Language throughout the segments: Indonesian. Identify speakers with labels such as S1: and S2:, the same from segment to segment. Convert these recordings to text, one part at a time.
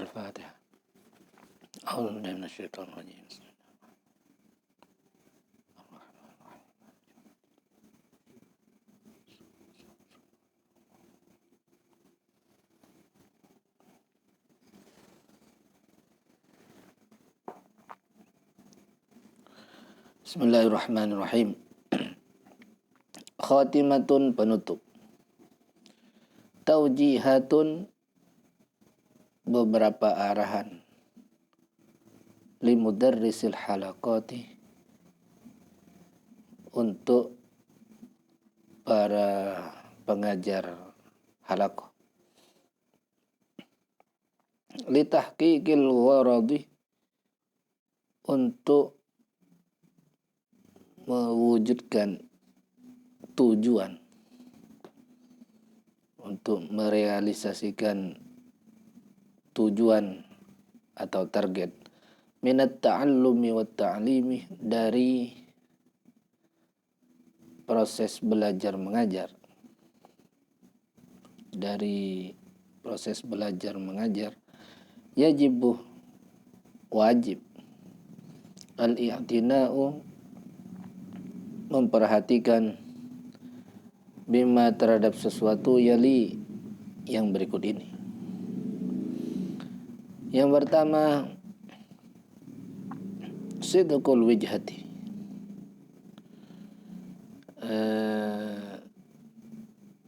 S1: Al-Fatihah. A'udzu billahi minasyaitonir rajim. Bismillahirrahmanirrahim. Khatimatun, penutup. Taujihatun, beberapa arahan. Limudarrisil halaqati, untuk para pengajar halaqah. Litahqiqil gharadi, untuk mewujudkan tujuan, untuk merealisasikan tujuan atau target. Minat ta'allumi wa ta'limi, dari proses belajar mengajar. Dari proses belajar mengajar, yajibu, wajib, al-i'tina'u, memperhatikan, bima, terhadap sesuatu, yali, yang berikut ini. Yang pertama, sidqul wijhati,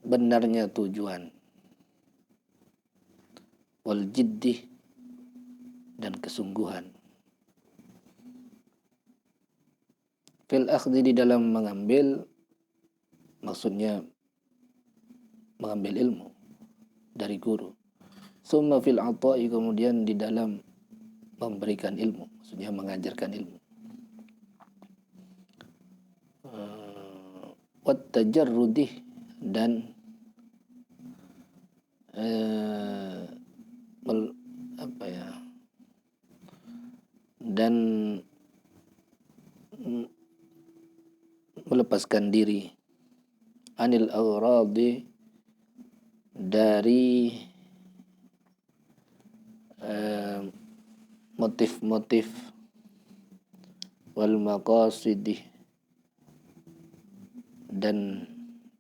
S1: benarnya tujuan, wal jiddi, dan kesungguhan, fil akhdhi, di dalam mengambil, maksudnya mengambil ilmu dari guru. Summa fil ata'i, kemudian di dalam memberikan ilmu, maksudnya mengajarkan ilmu. Wat tajarrudih, dan dan melepaskan diri, anil awradi, dari motif-motif, wal maqasidih, dan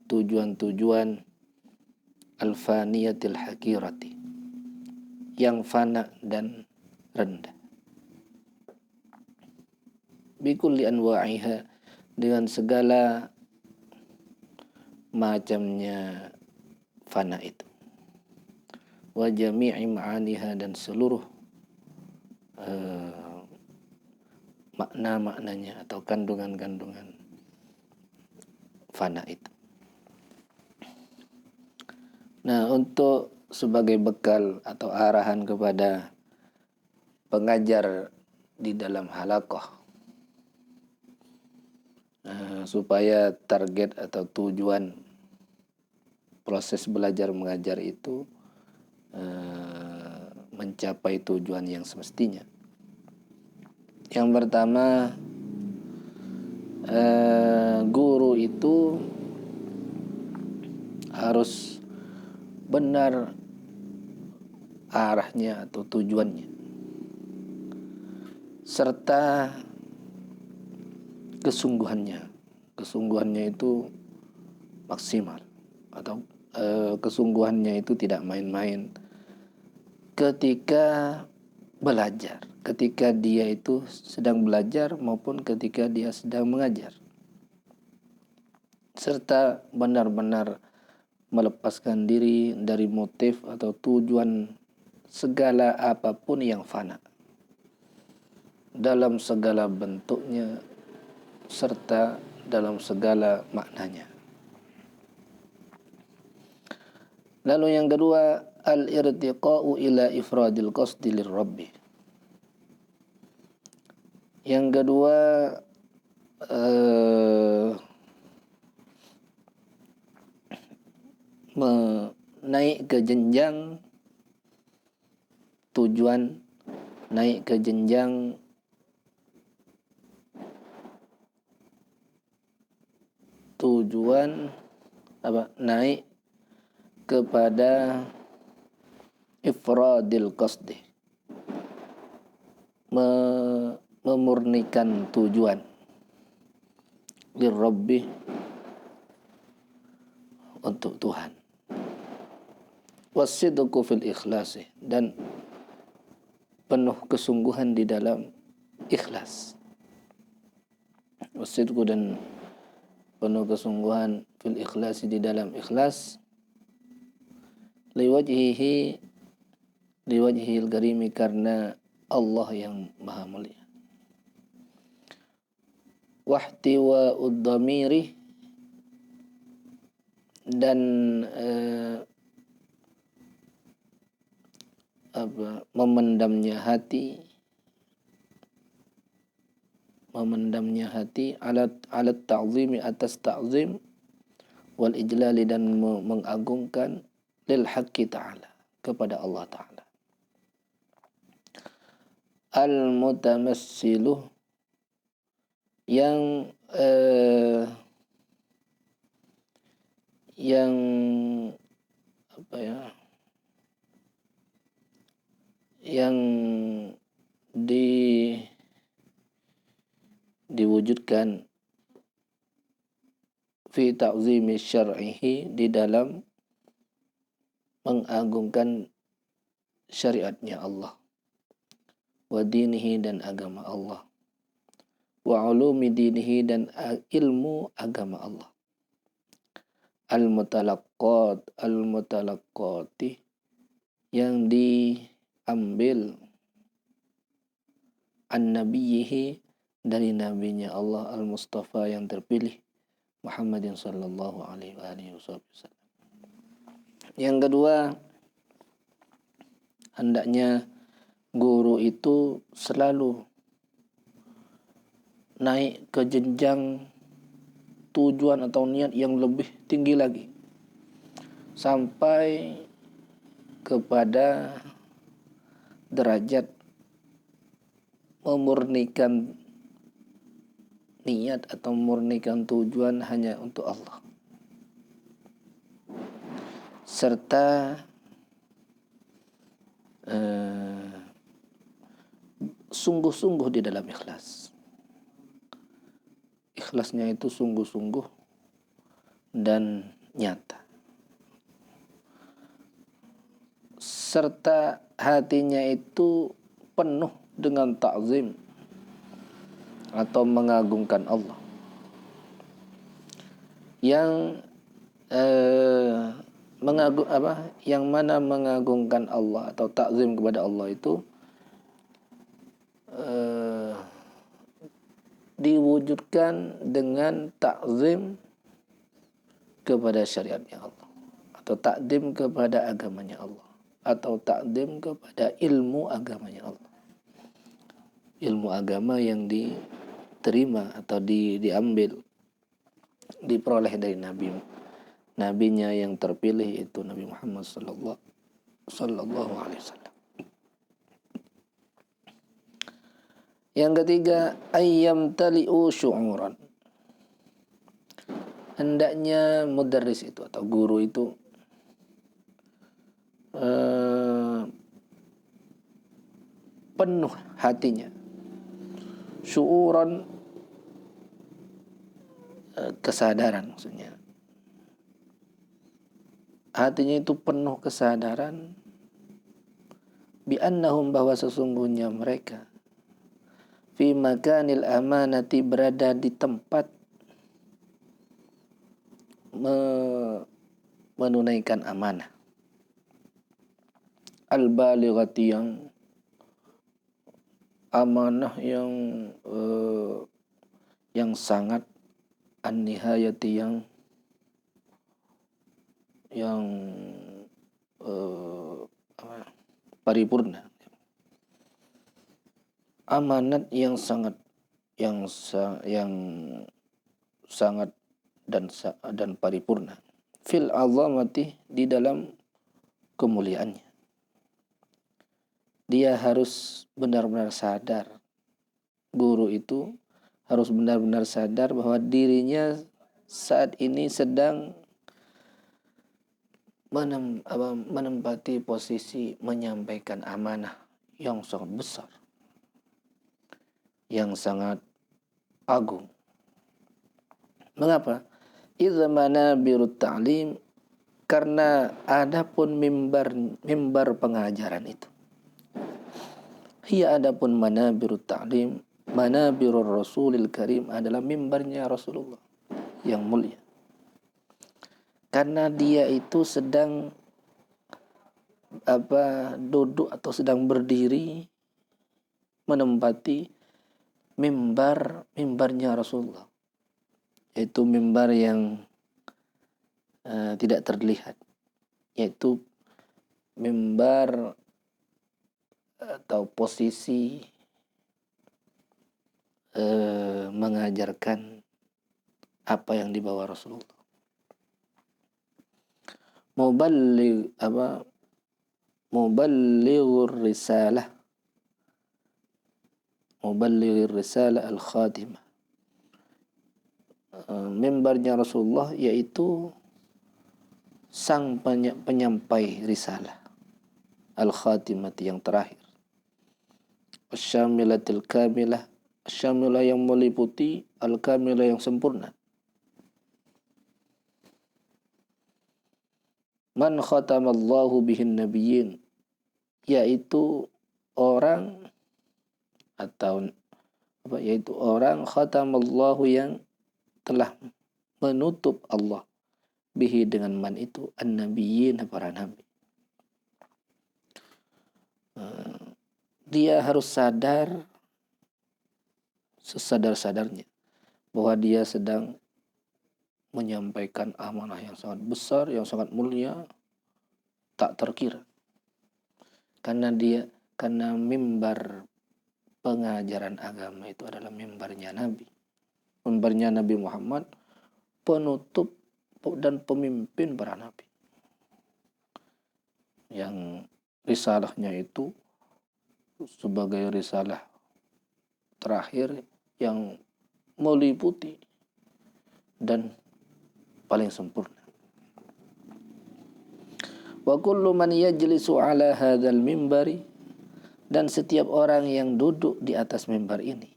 S1: tujuan-tujuan, al-faniyatil hakirati, yang fana dan rendah. Bikulli anwa'iha, dengan segala macamnya fana itu. Wa jami'i ma'aniha, dan seluruh makna-maknanya atau kandungan-kandungan fana itu. Nah, untuk sebagai bekal atau arahan kepada pengajar di dalam halaqah, supaya target atau tujuan proses belajar mengajar itu mencapai tujuan yang semestinya. Yang pertama, guru itu harus benar arahnya atau tujuannya, serta kesungguhannya. Kesungguhannya itu maksimal, atau kesungguhannya itu tidak main-main ketika belajar, ketika dia itu sedang belajar maupun ketika dia sedang mengajar, serta benar-benar melepaskan diri dari motif atau tujuan segala apapun yang fana, dalam segala bentuknya serta dalam segala maknanya. Lalu yang kedua, al-irtiqa'u ila ifradil qasdi lirrabbi. Yang kedua, naik ke jenjang tujuan, naik ke jenjang tujuan, naik kepada ifradil qasdi, memurnikan tujuan lirabbi, untuk Tuhan. Wasidqu fil ikhlasi, dan penuh kesungguhan di dalam ikhlas. Wasidqu, dan penuh kesungguhan fil ikhlasi, di dalam ikhlas, liwajhihil karimi, karena Allah yang maha mulia. Wahtiwa'ud dhamiri, dan memendamnya hati alat ta'zimi, atas ta'zim, wal ijlali, dan mengagungkan lil haqqi ta'ala, kepada Allah ta'ala. Al mutamassilu, yang diwujudkan fi ta'zimi syar'ihi, di dalam mengagungkan syariatnya Allah, wa dinihi, dan agama Allah, wa ulumi dinihi, dan ilmu agama Allah. Al-mutalaqqati, yang diambil an-nabiyhi, dari nabinya Allah, al-Mustafa, yang terpilih, Muhammadin sallallahu alaihi wasallam. Yang kedua, hendaknya guru itu selalu naik ke jenjang tujuan atau niat yang lebih tinggi lagi, sampai kepada derajat memurnikan niat atau memurnikan tujuan hanya untuk Allah, serta sungguh-sungguh di dalam ikhlas. Ikhlasnya itu sungguh-sungguh dan nyata, serta hatinya itu penuh dengan ta'zim atau mengagungkan Allah. Yang yang mana mengagungkan Allah atau ta'zim kepada Allah itu diwujudkan dengan ta'zim kepada syariatnya Allah, atau takdim kepada agamanya Allah, atau takdim kepada ilmu agamanya Allah. Ilmu agama yang diterima atau diambil, diperoleh dari nabinya yang terpilih, itu Nabi Muhammad sallallahu alaihi wasallam. Yang ketiga, ayyam tali'u syu'uran, hendaknya mudarris itu atau guru itu penuh hatinya, syu'uran, kesadaran maksudnya. Hatinya itu penuh kesadaran, bi annahum, bahwa sesungguhnya mereka, fi makanil amanati, berada di tempat menunaikan amanah, al-balighati, yang amanah yang sangat, an-nihayati, yang paripurna, amanat yang sangat dan paripurna, fil azamati, di dalam kemuliaannya. Dia harus benar-benar sadar, guru itu harus benar-benar sadar bahwa dirinya saat ini sedang menempati posisi menyampaikan amanah yang sangat besar, yang sangat agung. Mengapa? Idza manabirut ta'lim, karena adapun mimbar pengajaran itu. Hiya adapun manabirut ta'lim, manabirur Rasulil Karim adalah mimbarnya Rasulullah yang mulia. Karena dia itu sedang duduk atau sedang berdiri menempati mimbarnya Rasulullah, yaitu mimbar yang tidak terlihat, yaitu mimbar atau posisi mengajarkan apa yang dibawa Rasulullah. Muballighur risalah al-khatimah. Mimbarnya Rasulullah yaitu sang penyampai risalah al-khatimah yang terakhir. Asyamilatil kamilah, asyamilah yang meliputi, al-kamilah yang sempurna. Man khatamallahu bihin nabiyyin, yaitu orang khatamallahu yang telah menutup Allah bihi dengan man itu an-nabiyyin, para nabi. Dia harus sadar sesadar-sadarnya bahwa dia sedang menyampaikan amanah yang sangat besar, yang sangat mulia, tak terkira. Karena mimbar pengajaran agama itu adalah mimbarnya Nabi. Mimbarnya Nabi Muhammad, penutup dan pemimpin para nabi. Yang risalahnya itu sebagai risalah terakhir yang meliputi dan paling sempurna. Wa kullu man yajlisu ala hadzal mimbari, dan setiap orang yang duduk di atas mimbar ini,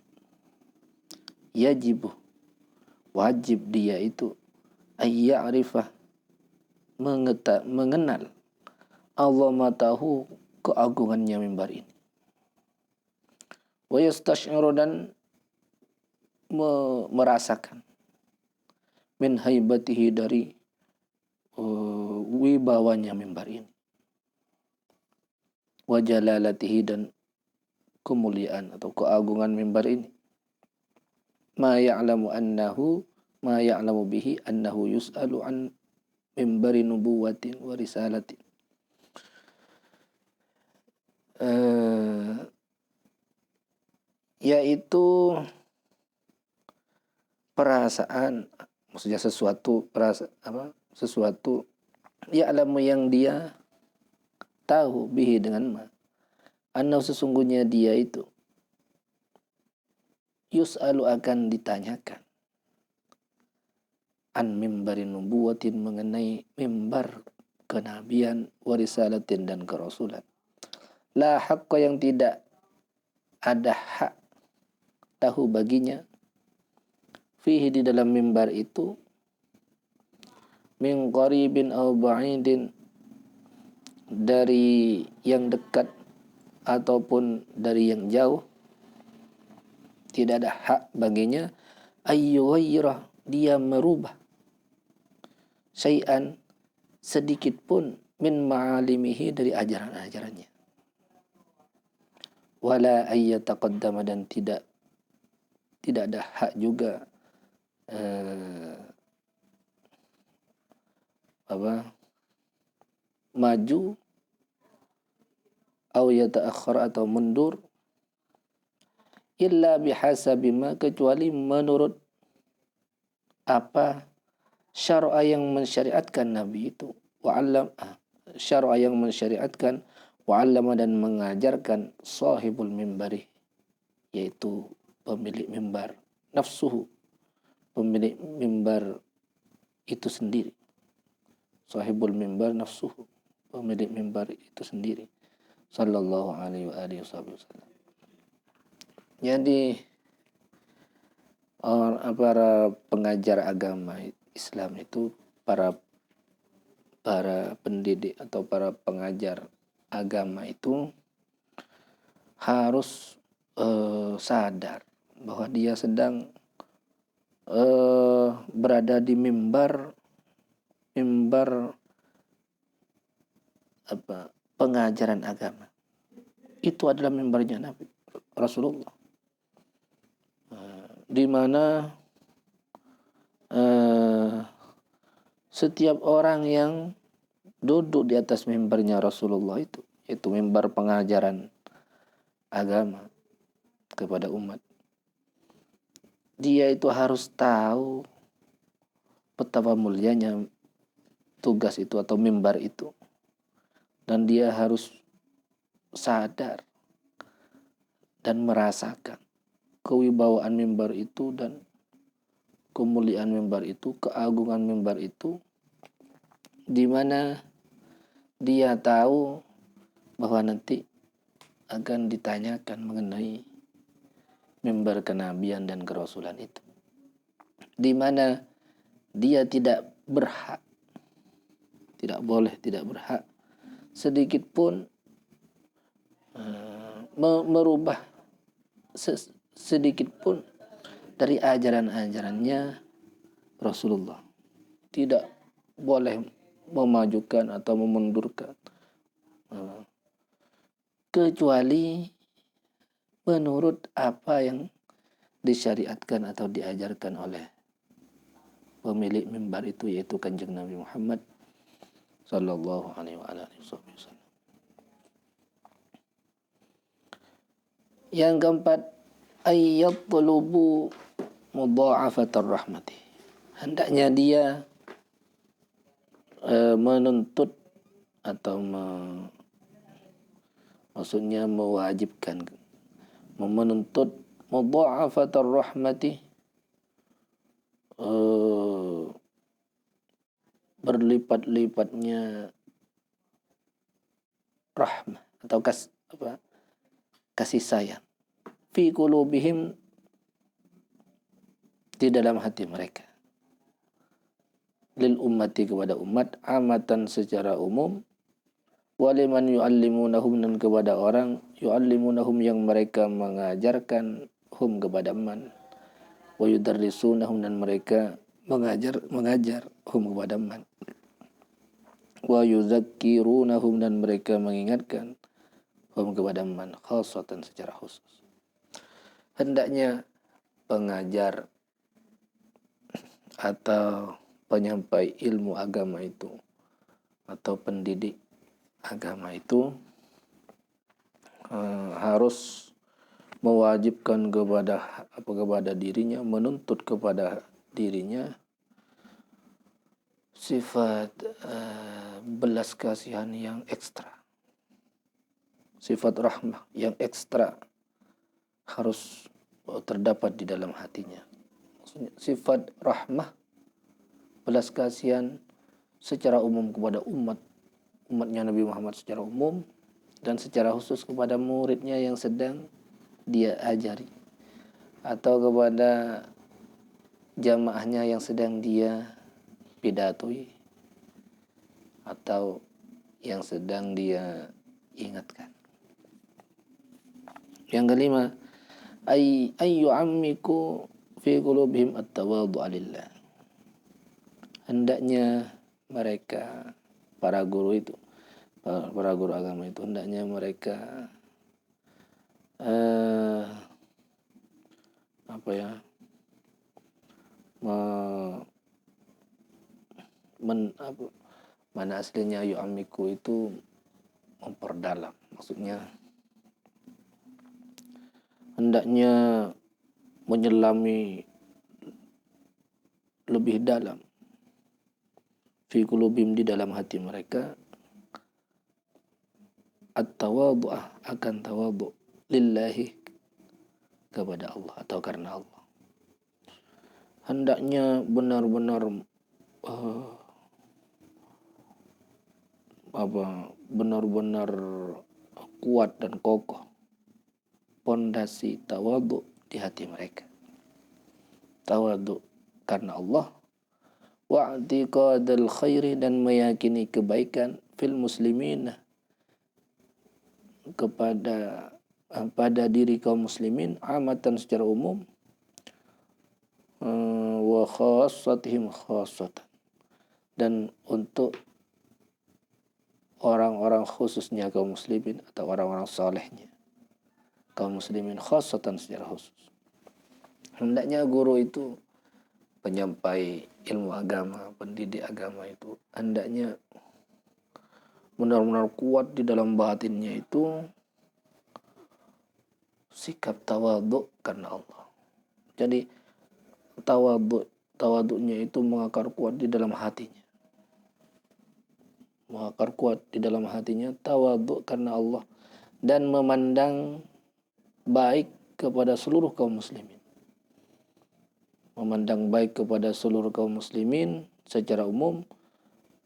S1: wajib dia itu ayya'rifah, mengenal azamatahu, keagungannya mimbar ini. Wa yastash'iru, dan merasakan min haibatihi, dari wibawanya mimbar ini, wa jalalatihi, dan kemuliaan atau keagungan mimbar ini. Ma ya'lamu bihi annahu yus'alu an mimbari nubuwatin wa risalatin. Yaitu perasaan, maksudnya sesuatu ya'lamu yang dia tahu, bihi dengan ma, annahu sesungguhnya dia itu yus'alu akan ditanyakan an mimbari nubuwatin, mengenai mimbar kenabian, warisalatin, dan kerasulan. La haqqa, yang tidak ada hak tahu baginya, fihi, di dalam mimbar itu, min qaribin aw ba'idin, dari yang dekat ataupun dari yang jauh, tidak ada hak baginya ayyughayra, dia merubah syai'an, sedikit pun, min ma'alimihi, dari ajaran-ajarannya. Wala ayyataqaddama, dan tidak ada hak juga maju, au yata'akhkhar, atau mundur, illa bihasabi ma, kecuali menurut apa syar'a yang mensyariatkan Nabi itu, syar'a yang mensyariatkan, wa'allama, dan mengajarkan, sahibul mimbari, yaitu pemilik mimbar, nafsuhu, pemilik mimbar itu sendiri. Sahibul mimbar nafsuhu, pemilik mimbar itu sendiri. Sallallahu alaihi wa alihi wasallam. Jadi para pengajar agama Islam itu, para pendidik atau para pengajar agama itu harus sadar bahwa dia sedang berada di mimbar pengajaran agama. Itu adalah mimbarnya Nabi Rasulullah, di mana setiap orang yang duduk di atas mimbarnya Rasulullah itu mimbar pengajaran agama kepada umat, dia itu harus tahu betapa mulianya tugas itu atau mimbar itu, dan dia harus sadar dan merasakan kewibawaan mimbar itu dan kemuliaan mimbar itu, keagungan mimbar itu, di mana dia tahu bahwa nanti akan ditanyakan mengenai mimbar kenabian dan kerasulan itu, di mana dia tidak berhak, tidak berhak sedikit pun merubah sedikit pun dari ajaran-ajarannya Rasulullah. Tidak boleh memajukan atau memundurkan, kecuali menurut apa yang disyariatkan atau diajarkan oleh pemilik mimbar itu, yaitu Kanjeng Nabi Muhammad sallallahu alaihi wasallam. Yang keempat, ayyatlubu mudha'afatar rahmati. Hendaknya dia menuntut atau maksudnya mewajibkan, menuntut mudha'afatar rahmati, berlipat-lipatnya rahmah atau kasih sayang, fi qulubihim, di dalam hati mereka, lil ummati, kepada umat, amatan secara umum, waliman yu'allimunahum, dan kepada orang yu'allimunahum yang mereka mengajarkan hum kepada man, wa yudarrisunahum, dan mereka mengajar hum kepada man, wa yuzakkirunahum, dan mereka mengingatkan hum kepada man, khasatan secara khusus. Hendaknya pengajar atau penyampai ilmu agama itu atau pendidik agama itu harus mewajibkan kepada dirinya, menuntut kepada dirinya sifat belas kasihan yang ekstra, sifat rahmah yang ekstra harus terdapat di dalam hatinya. Maksudnya sifat rahmah, belas kasihan secara umum kepada umatnya Nabi Muhammad secara umum, dan secara khusus kepada muridnya yang sedang dia ajari, atau kepada jamaahnya yang sedang dia pidatoi, atau yang sedang dia ingatkan. Yang kelima, ayyu ammiku fi qulubihim at-tawadhu'a lillah. Hendaknya mereka, para guru agama itu, hendaknya mereka mana aslinya yu'ammiku itu memperdalam, maksudnya hendaknya menyelami lebih dalam, fi qulubihim, di dalam hati mereka, at-tawadhu'ah, akan tawadhu', lillahi, kepada Allah atau karena Allah. Hendaknya benar-benar benar-benar kuat dan kokoh pondasi tawadhu di hati mereka. tawadhu karena Allah, wa'tiqadal khairi dan meyakini kebaikan fil muslimin kepada pada diri kaum muslimin amatan secara umum, wa khassatihim khassatan, dan untuk orang-orang khususnya kaum muslimin atau orang-orang salehnya kaum muslimin khassatan secara khusus. Hendaknya guru itu, penyampai ilmu agama, pendidik agama itu hendaknya benar-benar kuat di dalam batinnya itu sikap tawadhu karena Allah. Jadi tawadhunya itu mengakar kuat di dalam hatinya. Mengakar kuat di dalam hatinya tawadhu karena Allah dan memandang baik kepada seluruh kaum muslimin. Memandang baik kepada seluruh kaum muslimin secara umum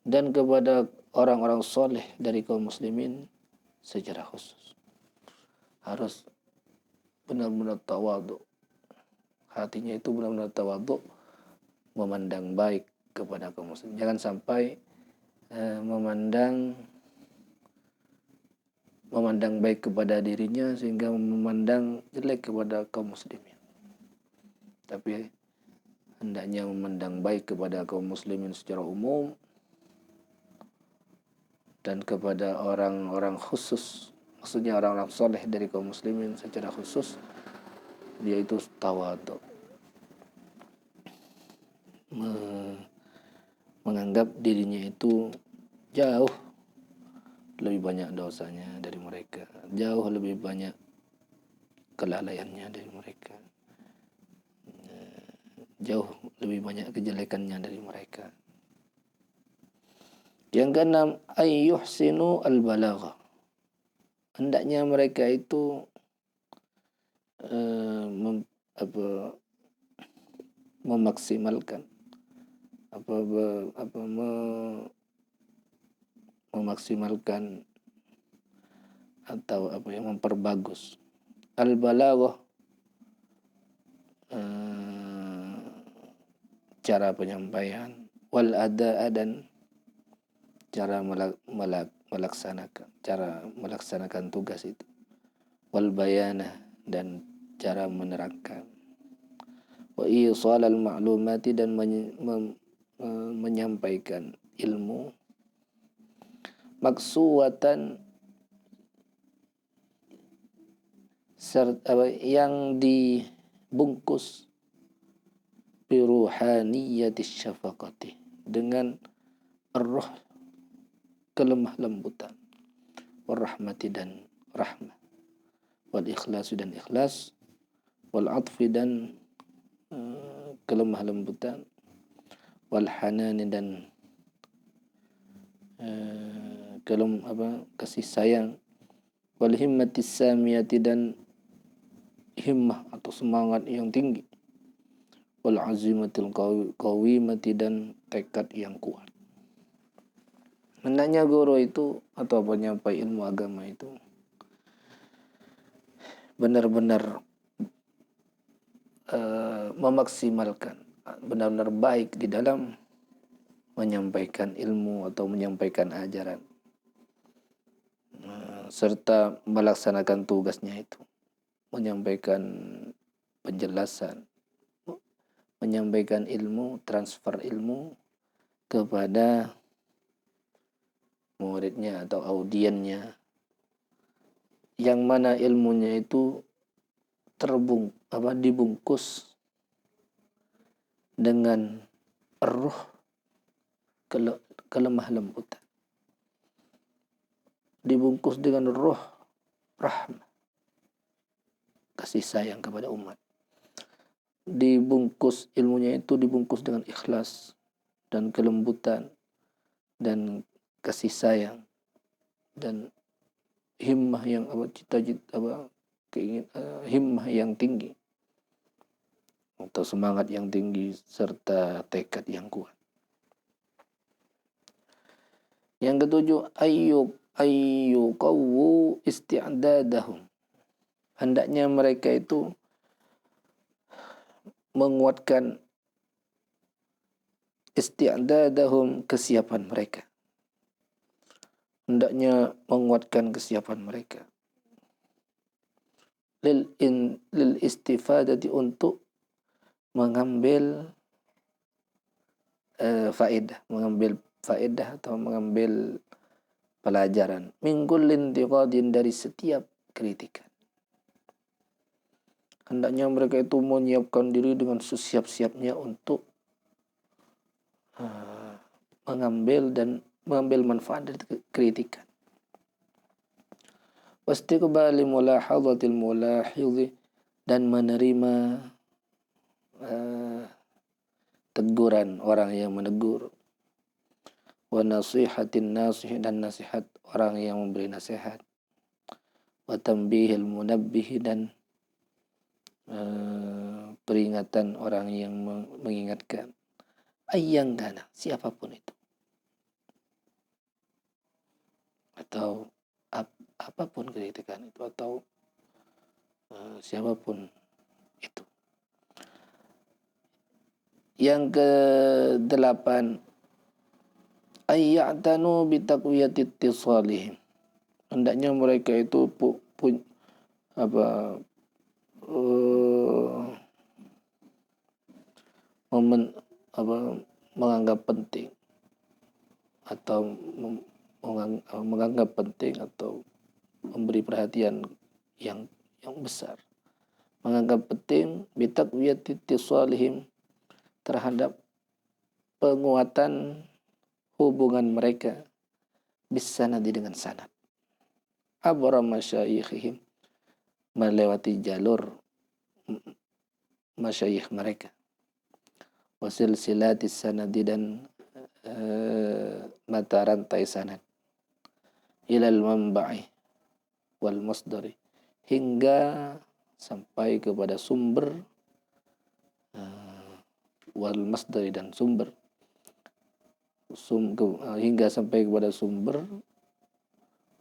S1: dan kepada orang-orang soleh dari kaum muslimin secara khusus. Harus benar-benar tawadhu. Hatinya itu benar-benar tawadhu, memandang baik kepada kaum muslimin. Jangan sampai memandang baik kepada dirinya sehingga memandang jelek kepada kaum muslimin. Tapi hendaknya memandang baik kepada kaum muslimin secara umum dan kepada orang-orang khusus, maksudnya orang-orang soleh dari kaum muslimin secara khusus, dia itu tawadhu, menganggap dirinya itu jauh lebih banyak dosanya dari mereka, jauh lebih banyak kelalaiannya dari mereka, jauh lebih banyak kejelekannya dari mereka. Yang keenam, ayyuhsinu al-balagha. Hendaknya mereka itu memaksimalkan memaksimalkan atau memperbagus al-balaghah, cara penyampaian, wal ada dan cara melaksanakan tugas itu, wal bayana dan cara menerangkan, wa isal al ma'lumati dan menyampaikan ilmu, maksuwatan serta yang dibungkus biruhaniyatis syafaqati, dengan roh kelemah lembutan, warahmati dan rahmah, wal ikhlasi dan ikhlas, wal atfi dan kelemah lembutan, wal hanani dan kasih sayang, wal himmatis samiyati dan himmah atau semangat yang tinggi, wal azimatil qawimati dan tekad yang kuat. Hendaknya guru itu atau penyampai ilmu agama itu benar-benar memaksimalkan, benar-benar baik di dalam menyampaikan ilmu atau menyampaikan ajaran, serta melaksanakan tugasnya itu, menyampaikan penjelasan, menyampaikan ilmu, transfer ilmu kepada muridnya atau audiennya, yang mana ilmunya itu dibungkus dengan ruh kelemah lembutan, dibungkus dengan ruh rahmah, kasih sayang kepada umat, dibungkus ilmunya itu dibungkus dengan ikhlas dan kelembutan dan kasih sayang dan himmah yang himmah yang tinggi atau semangat yang tinggi serta tekad yang kuat. Yang ketujuh, ayyuqawwu isti'dadahum. Hendaknya mereka itu menguatkan isti'dadahum, kesiapan mereka. Hendaknya menguatkan kesiapan mereka. Lil istifadati, untuk mengambil faedah atau mengambil pelajaran. Min kullin tiqadin, dari setiap kritikan. Hendaknya mereka itu menyiapkan diri dengan sesiap-siapnya untuk mengambil manfaat dari kritikan. Wastiqbali mulahadhatil mulahidhi, dan menerima teguran orang yang menegur. Wa nasihatin nasih, dan nasihat orang yang memberi nasihat. Wa tanbihil munabbih, dan peringatan orang yang mengingatkan. Ayyang kana, siapapun itu. Atau apapun kritikan itu, atau siapapun itu. Yang ke-8, ayya'tanu bitaqwiyati ittisalihim. Hendaknya mereka itu menganggap penting atau menganggap penting atau memberi perhatian yang besar. Menganggap penting bitaqwiyati ittisalihim, terhadap penguatan hubungan mereka bisanadi, dengan sanad. Abra masyayikhihim, melewati jalur masyayikh mereka. Wasil silatis sanadi, dan mata rantai sanad. Ilal manba'i wal masdari, hingga sampai kepada sumber, wal masdari, dan sumber, hingga sampai kepada sumber,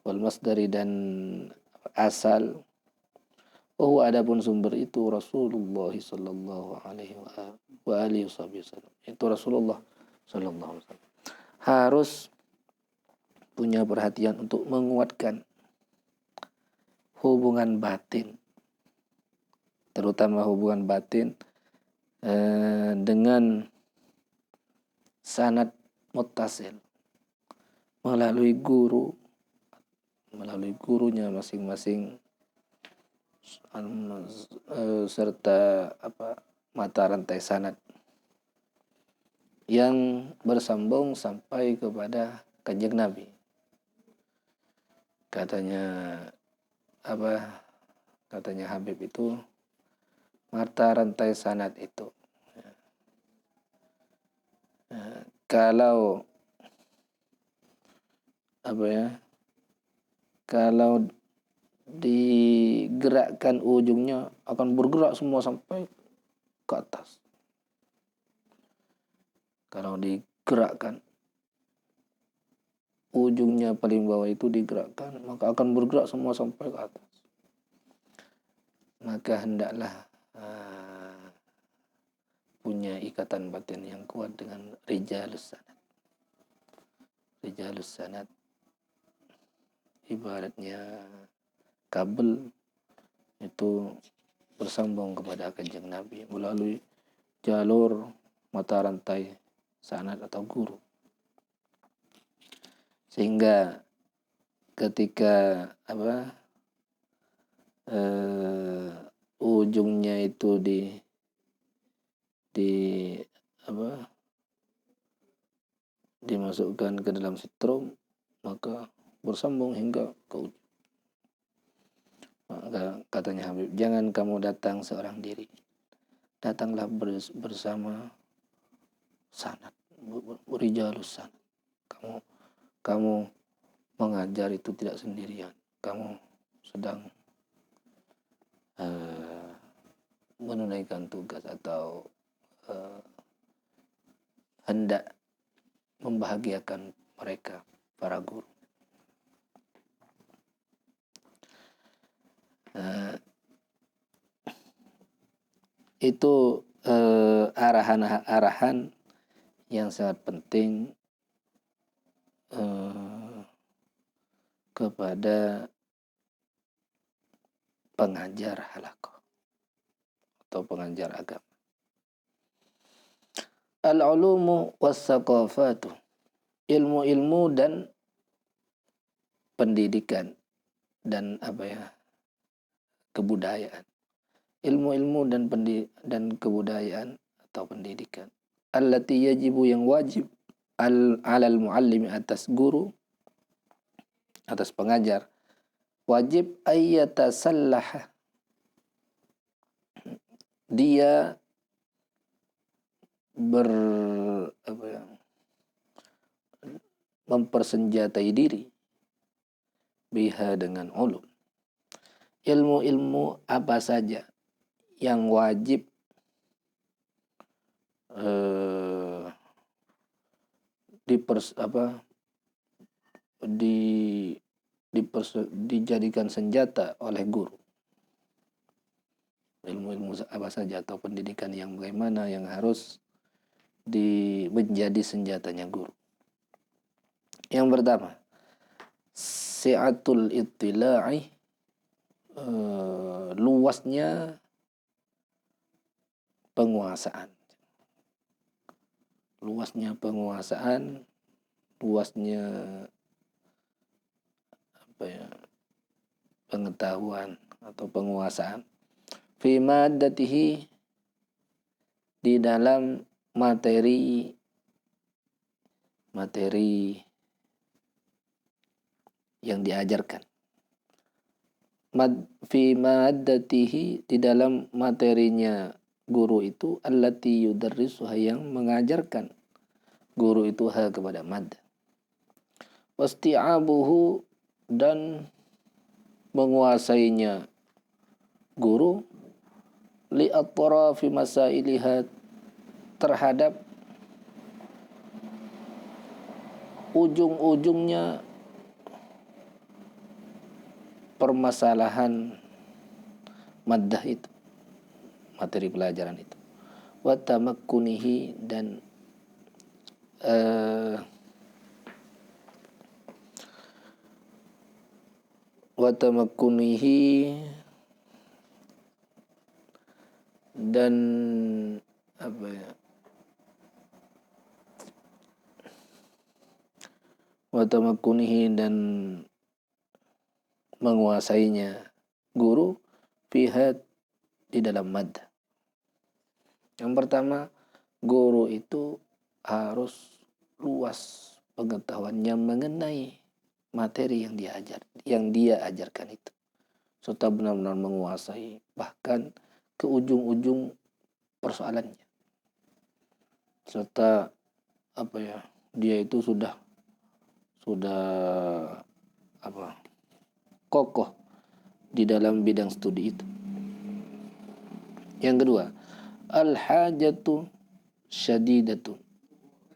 S1: wal masdari, dan asal. Oh, adapun sumber itu Rasulullah sallallahu alaihi wa alihi wasallam. Itu Rasulullah sallallahu alaihi wasallam. Harus punya perhatian untuk menguatkan hubungan batin, terutama hubungan batin dengan sanad muttasil, melalui gurunya masing-masing, serta mata rantai sanad yang bersambung sampai kepada Kanjeng Nabi. Katanya Habib itu, mata rantai sanad itu, kalau digerakkan ujungnya akan bergerak semua sampai ke atas. Kalau digerakkan ujungnya paling bawah itu digerakkan, maka akan bergerak semua sampai ke atas. Maka hendaklah punya ikatan batin yang kuat dengan rijalus sanad. Rijalus sanad ibaratnya kabel itu bersambung kepada Kanjeng Nabi melalui jalur mata rantai sanad atau guru. Sehingga ketika ujungnya itu dimasukkan ke dalam setrum, maka bersambung hingga ke ujung. Maka katanya Habib, jangan kamu datang seorang diri, datanglah bersama sanad, rijalus sanad. Kamu mengajar itu tidak sendirian, kamu sedang menunaikan tugas atau hendak membahagiakan mereka, para guru. Itu arahan-arahan yang sangat penting kepada pengajar halaqah atau pengajar agama. Al-ulumu was-saqafatu, ilmu-ilmu dan pendidikan dan kebudayaan. Ilmu-ilmu dan kebudayaan atau pendidikan. Allati yajibu, yang wajib alal muallimi, atas guru, atas pengajar, wajib ayyatasallaha, dia mempersenjatai diri biha, dengan ulum. Ilmu-ilmu apa saja yang wajib dijadikan senjata oleh guru. Ilmu-ilmu apa saja atau pendidikan yang bagaimana yang harus menjadi senjatanya guru. Yang pertama, si'atul ittila'i, luasnya penguasaan. Luasnya penguasaan, luasnya pengetahuan atau penguasaan. Fi maddatihi, di dalam materi yang diajarkan. Fi maddatihi, di dalam materinya guru itu, allati yudarrisuha, yang mengajarkan guru itu kepada madda. Wasti'abuhu, dan menguasainya guru, li atrafi masailiha, terhadap ujung-ujungnya permasalahan maddah itu, materi pelajaran itu. Wa tamakkunihi, dan dan dan menguasainya guru fiha, di dalam maddah. Yang pertama, guru itu harus luas pengetahuannya mengenai materi yang dia ajarkan itu, serta benar-benar menguasai bahkan ke ujung-ujung persoalannya, serta dia itu sudah kokoh di dalam bidang studi itu. Yang kedua, al-hajatu syadidatun,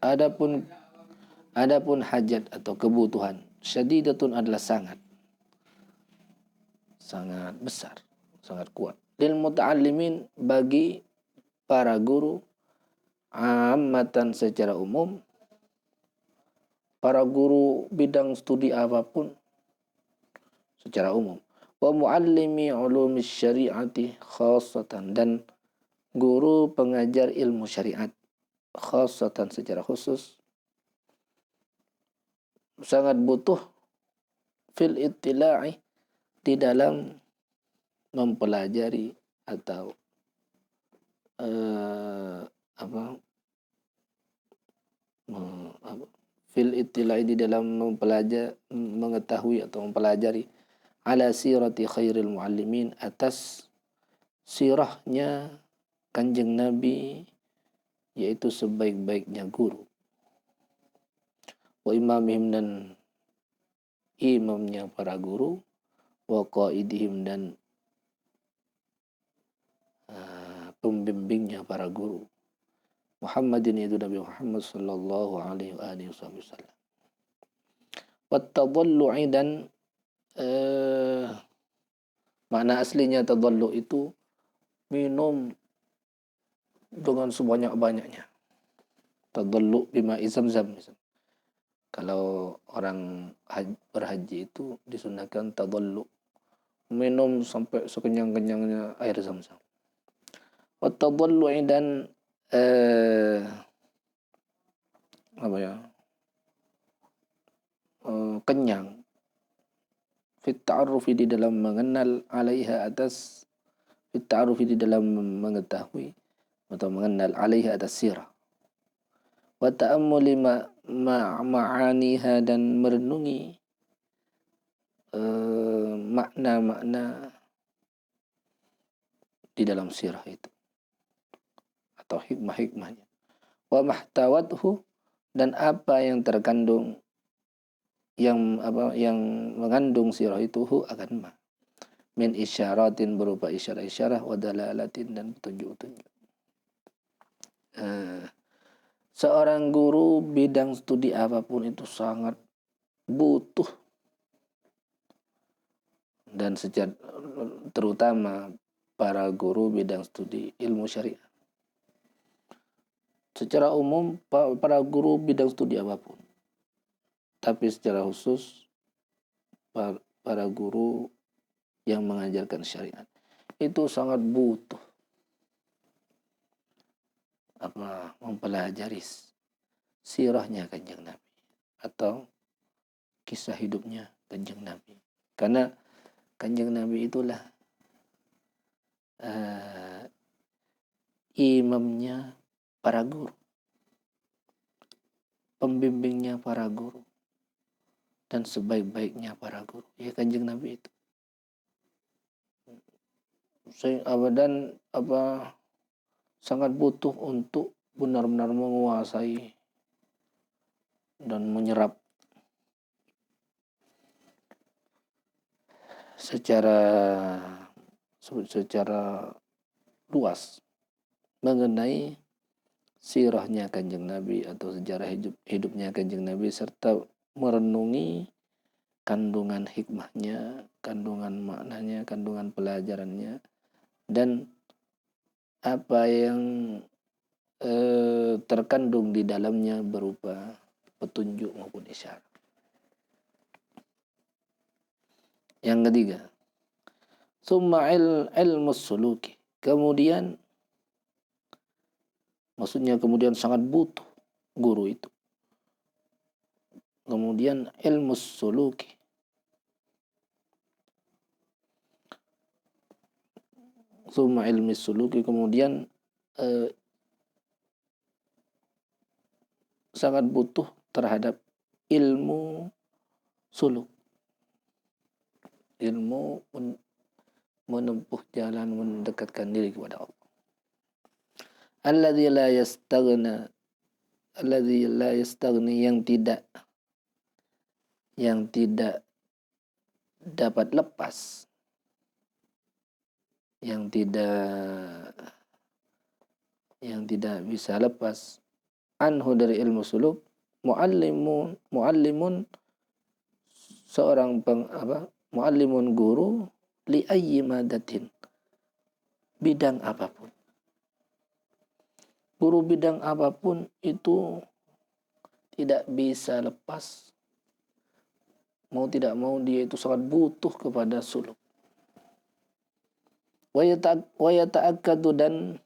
S1: adapun hajat atau kebutuhan, syadidatun adalah sangat besar, sangat kuat. Lil muta'allimin, bagi para guru, ammatan, secara umum, para guru bidang studi apapun secara umum. Wa muallimi ulumis syari'ati khassatan, dan guru pengajar ilmu syariat khassatan, secara khusus, sangat butuh fil ittila'i, di dalam mempelajari atau fil ittila'i, di dalam mengetahui atau mempelajari, ala sirati khairil muallimin, atas sirahnya Kanjeng Nabi, yaitu sebaik-baiknya guru. Wa imamihim, dan imamnya para guru. Wa qaidihim, dan pembimbingnya para guru. Muhammadin, itu Nabi Muhammad sallallahu alaihi wasallam. Wa tadallu'i, dan makna aslinya tadallu' itu minum dengan sebanyak-banyaknya. Tadallu bima Zamzam. Kalau orang berhaji itu disunahkan tadallu, minum sampai sekenyang-kenyangnya air Zamzam. Wa tadallu dan apa ya? Kenyang fit ta'arrufi di dalam mengenal alaiha atas fit ta'arrufi di dalam mengetahui atau mengenal alaiha atas sirah wa ta'ammuli ma'aniha dan merenungi makna-makna di dalam sirah itu atau hikmah-hikmahnya wa mahtawathu dan apa yang terkandung yang mengandung sirah itu akan min isyaratin berupa isyarah-isyarah wa dalalatin dan petunjuk-petunjuk. Seorang guru bidang studi apapun itu sangat butuh dan terutama para guru bidang studi ilmu syariah. Secara umum para guru bidang studi apapun, tapi secara khusus para guru yang mengajarkan syariat itu sangat butuh mempelajari sirahnya Kanjeng Nabi atau kisah hidupnya Kanjeng Nabi, karena Kanjeng Nabi itulah imamnya para guru, pembimbingnya para guru, dan sebaik-baiknya para guru ya Kanjeng Nabi itu. Dan sangat butuh untuk benar-benar menguasai dan menyerap secara luas mengenai sirahnya Kanjeng Nabi atau sejarah hidupnya Kanjeng Nabi, serta merenungi kandungan hikmahnya, kandungan maknanya, kandungan pelajarannya, dan apa yang terkandung di dalamnya berupa petunjuk maupun isyarat. Yang ketiga, summa ilmu suluki. Kemudian sangat butuh guru itu. Kemudian ilmu suluki. Summa ilmu suluki, kemudian sangat butuh terhadap ilmu suluk. Ilmu menempuh jalan mendekatkan diri kepada Allah. Alladzi la yastaghni, yang tidak dapat lepas, yang tidak bisa lepas anhu dari ilmu suluk, muallimun seorang muallimun guru li ayyi madatin, bidang apapun. Guru bidang apapun itu tidak bisa lepas, mau tidak mau dia itu sangat butuh kepada suluk. Wa yata'akkadu dan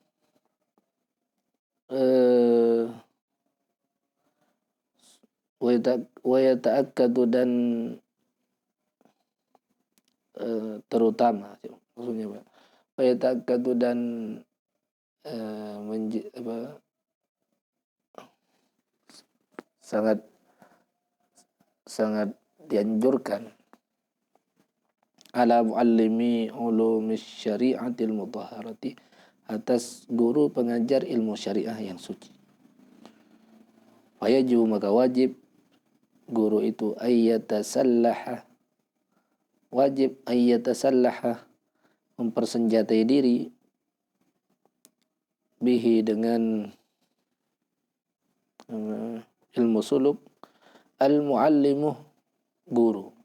S1: terutama maksudnya wa yata'akkadu dan sangat dianjurkan ala muallimi ulumis syari'atil mutahharati, atas guru pengajar ilmu syariah yang suci. Fayajibu, maka wajib guru itu ayyatasallaha mempersenjatai diri bihi dengan ilmu suluk al-muallimu guru,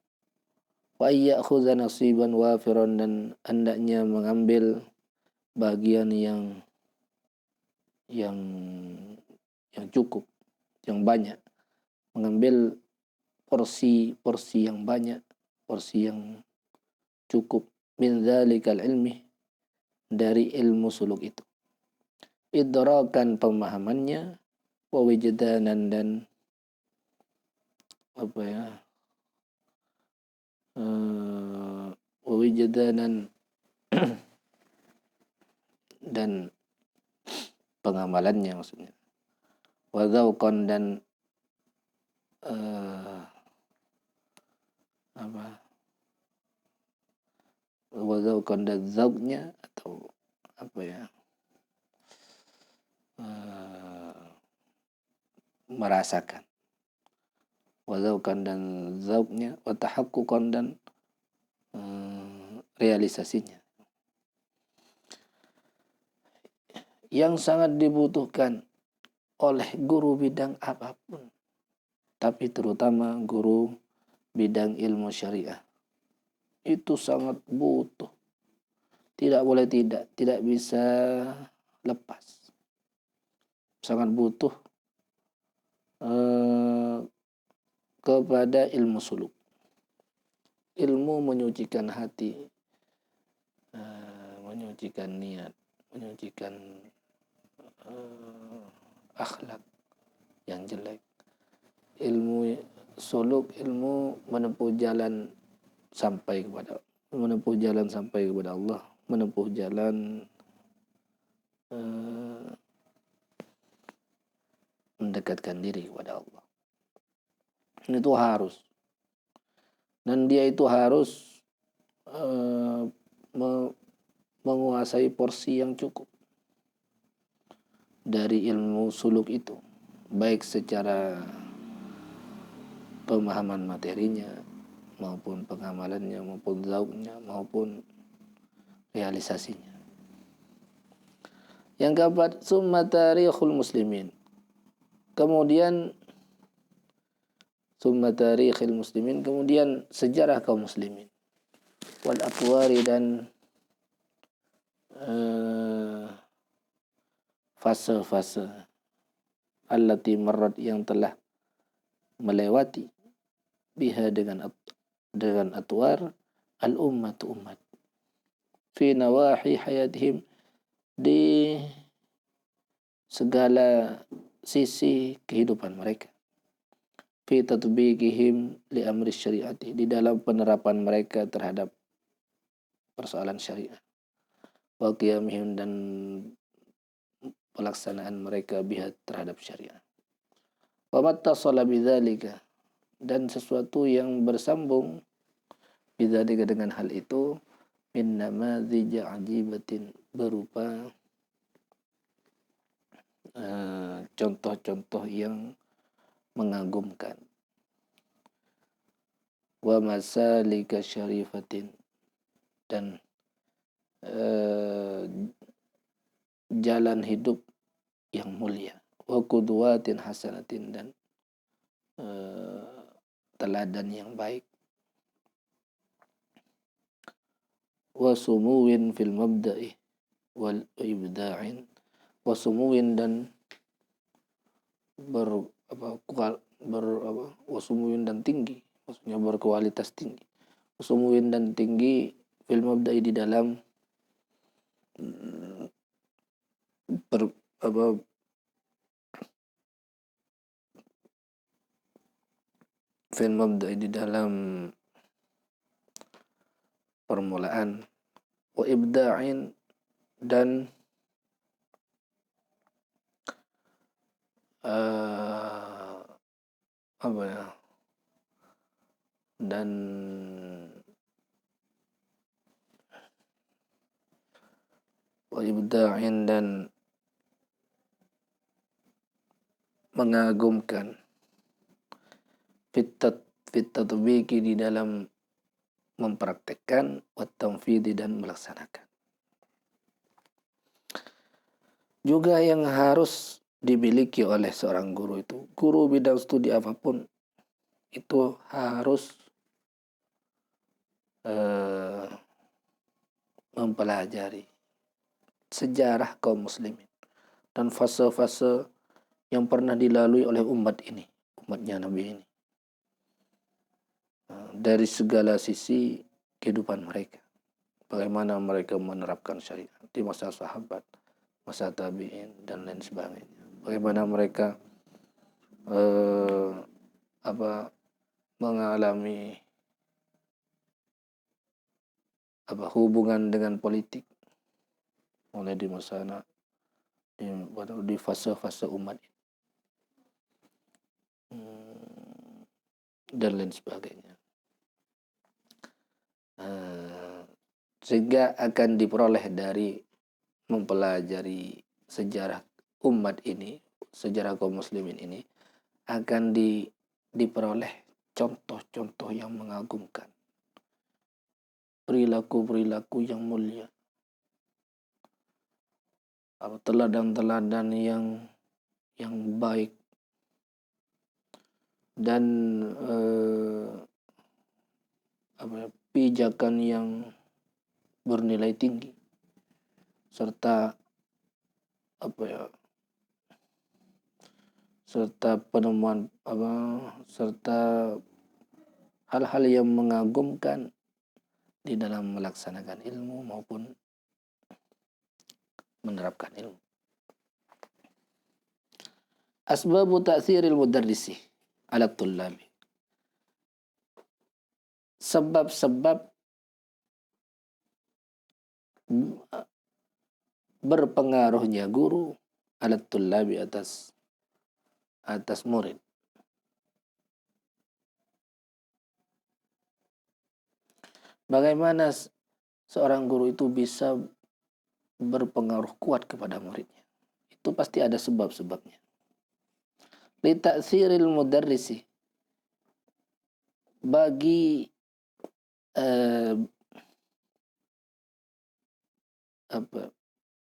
S1: wa ya'khudha nasiban wafiran, dan hendaknya mengambil bagian yang yang cukup, yang banyak, mengambil porsi yang banyak, porsi yang cukup min dzalikal ilmi, dari ilmu suluk itu. Idrakan, pemahamannya, wa wijdanan, dan apa ya, wa wijdanan dan pengamalannya maksudnya. Wa dzauqan, dan apa? Wa dzauqan, dan zauqnya, atau apa ya? Merasakan. Wa dzauqan, dan zauqnya, wa tahaqquqan, dan realisasinya. Yang sangat dibutuhkan oleh guru bidang apapun, tapi terutama guru bidang ilmu syariah, itu sangat butuh. Tidak boleh tidak bisa lepas. Sangat butuh kepada ilmu suluk. Ilmu menyucikan hati, menyucikan niat, menyucikan akhlak yang jelek. Ilmu suluk, ilmu menempuh jalan sampai kepada Allah, menempuh jalan mendekatkan diri kepada Allah. Itu harus. Dan dia itu harus menguasai porsi yang cukup dari ilmu suluk itu, baik secara pemahaman materinya, maupun pengamalannya, maupun zauqnya, maupun realisasinya. Yang keempat, summa tarikhul muslimin. Kemudian kemudian sejarah kaum muslimin. Wal atwari, dan fase-fase allati marrat, yang telah melewati, biha, dengan atwar, al ummatu, umat, fi nawahi hayatihim, di segala sisi kehidupan mereka, fi tatbiqihim li amri syariati, di dalam penerapan mereka terhadap persoalan syariah, wa qiyamihim, dan pelaksanaan mereka biha, terhadap syariah. Wa mattasala bidzalika, dan sesuatu yang bersambung bidzalika, dengan hal itu, min namadzij ajibatin, berupa contoh-contoh yang mengagumkan. Wa masalika syarifatin, dan jalan hidup yang mulia. Wa qudwatin hasanatin, dan teladan yang baik. Wa sumuwin fil mabda'i wal ibda'in, wa sumuwin, dan wasumuwin, dan tinggi, maksudnya berkualitas tinggi. Wasumuwin, dan tinggi, fil mabda'i, di dalam fil mabda'i, di dalam permulaan. Wa ibda'in, dan dan wa ibda'in, dan mengagumkan, fit tatbiqi, di dalam mempraktekkan, wa tanfidhi, dan melaksanakan. Juga yang harus dimiliki oleh seorang guru itu, guru bidang studi apapun, itu harus mempelajari sejarah kaum muslimin, dan fase-fase yang pernah dilalui oleh umatnya Nabi ini. Dari segala sisi kehidupan mereka. Bagaimana mereka menerapkan syariat di masa sahabat, masa tabi'in, dan lain sebagainya. Bagaimana mereka mengalami hubungan dengan politik mulai di di fase-fase umat dan lain sebagainya. Sehingga akan diperoleh dari mempelajari sejarah umat ini, sejarah kaum muslimin ini, akan diperoleh contoh-contoh yang mengagumkan, perilaku-perilaku yang mulia, teladan-teladan yang baik, dan pijakan yang bernilai tinggi, serta penemuan serta hal-hal yang mengagumkan di dalam melaksanakan ilmu maupun menerapkan ilmu. Asbabu ta'thiril mudarrisi ala tullabi. Sebab-sebab berpengaruhnya guru ala tullabi atas murid. Bagaimana seorang guru itu bisa berpengaruh kuat kepada muridnya? Itu pasti ada sebab-sebabnya. Li ta'thiril mudarrisi, bagi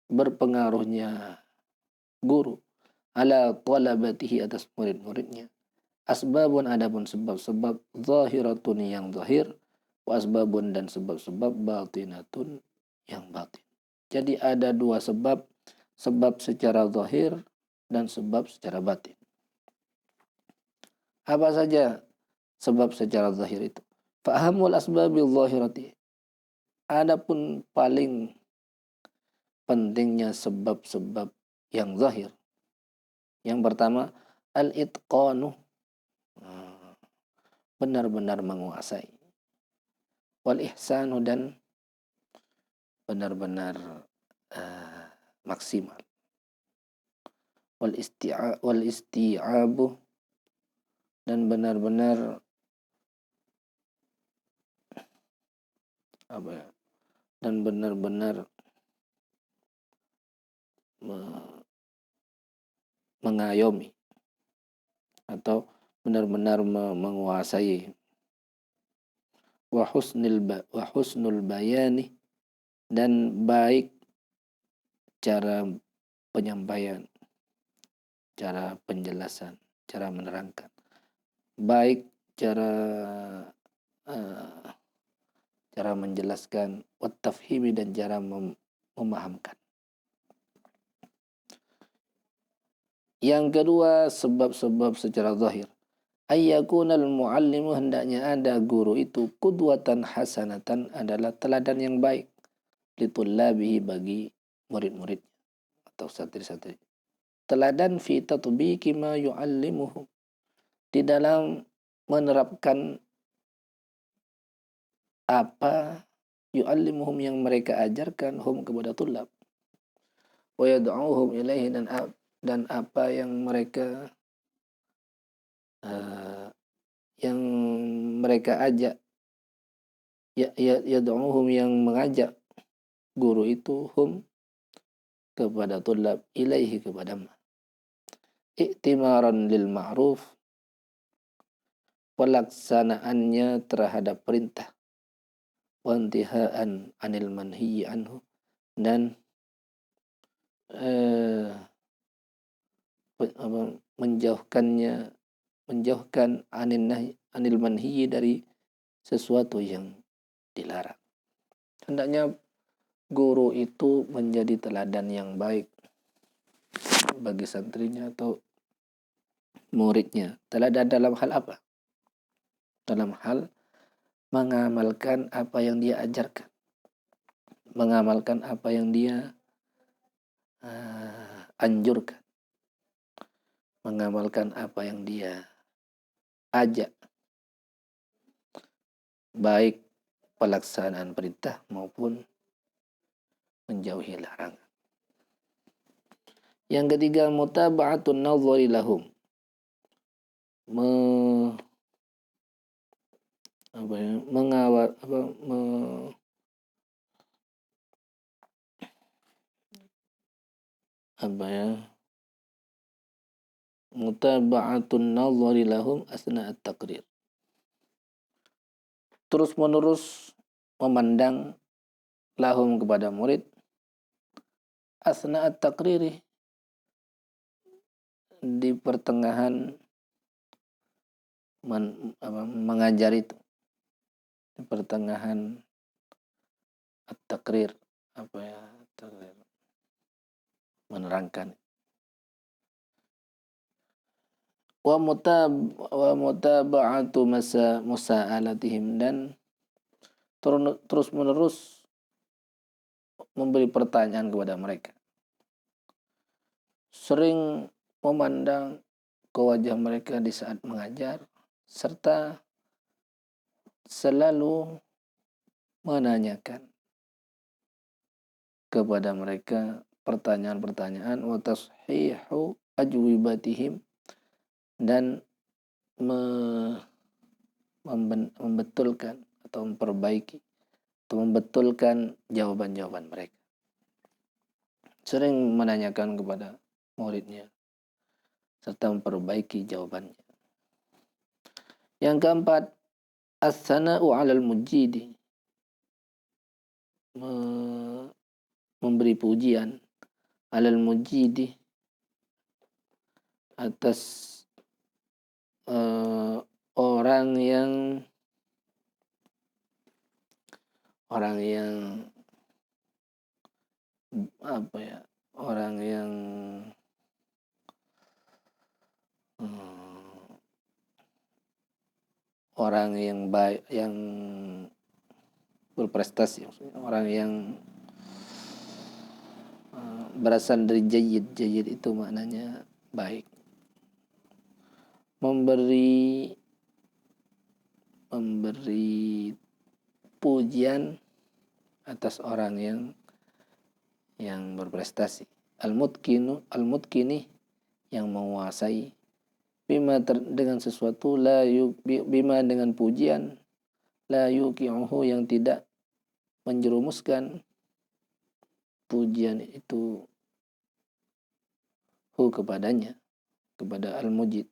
S1: berpengaruhnya guru ala talabatihi atas murid-muridnya. Asbabun, adapun sebab-sebab, zahiratun yang zahir, wa asbabun, dan sebab-sebab batinatun yang batin. Jadi ada dua sebab secara zahir dan sebab secara batin. Apa saja sebab secara zahir itu? Fahamul asbabil zahirati. Adapun paling pentingnya sebab-sebab yang zahir. Yang pertama, al-itqanu, benar-benar menguasai. Wal ihsanu, dan benar-benar maksimal. Wal isti'abu, dan benar-benar mengayomi atau benar-benar menguasai. Wa husnul bayani, dan baik cara penyampaian, cara penjelasan, cara menerangkan. Baik cara menjelaskan, wa tafhimi, dan cara memahamkan. Yang kedua, sebab-sebab secara zahir. Ayyakunal muallimu, hendaknya ada guru itu, qudwatan hasanatan, adalah teladan yang baik, litullabihi, bagi murid-murid atau santri-santri. Teladan fi tatbiqi ma yu'allimuhum, di dalam menerapkan apa yu'allimuhum yang mereka ajarkan, hum kepada tulab, wa yad'uhum ilaihi, dan apa yang mereka ajak, yad'uhum, yang mengajak guru itu, hum kepada tulab, ilaihi, kepada i'timaran lil ma'ruf, pelaksanaannya terhadap perintah, wa intihaan anil manhiyi anhu, dan menjauhkan anil manhiyi, dari sesuatu yang dilarang. Hendaknya guru itu menjadi teladan yang baik bagi santrinya atau muridnya. Teladan dalam hal apa? Dalam hal mengamalkan apa yang dia ajarkan, mengamalkan apa yang dia anjurkan, mengamalkan apa yang dia ajak, baik pelaksanaan perintah maupun menjauhi larangan. Yang ketiga, mutaba'atun nadhari lahum. Mengawal mutaba'atun nadhari lahum asna at-taqrir. Terus menerus memandang lahum kepada murid asna at-taqriri, di pertengahan mengajar itu, di pertengahan at-taqrir, menerangkan. Wa mutaba'atu musa'alatihim, dan terus menerus memberi pertanyaan kepada mereka. Sering memandang ke wajah mereka di saat mengajar, serta selalu menanyakan kepada mereka pertanyaan-pertanyaan, wa tashihu ajwibatihim, dan membetulkan atau memperbaiki atau membetulkan jawaban-jawaban mereka. Sering menanyakan kepada muridnya serta memperbaiki jawabannya. Yang keempat, as-sana'u 'alal mujidi, memberi pujian, 'alal mujidi, atas orang yang baik, yang berprestasi, orang yang berasal dari jayyid. Jayyid itu maknanya baik. Memberi pujian atas orang yang berprestasi. Al-mutqini, yang menguasai, dengan sesuatu, bima, dengan pujian, la yuqi'uhu, yang tidak menjerumuskan pujian itu kepadanya, kepada al-mujid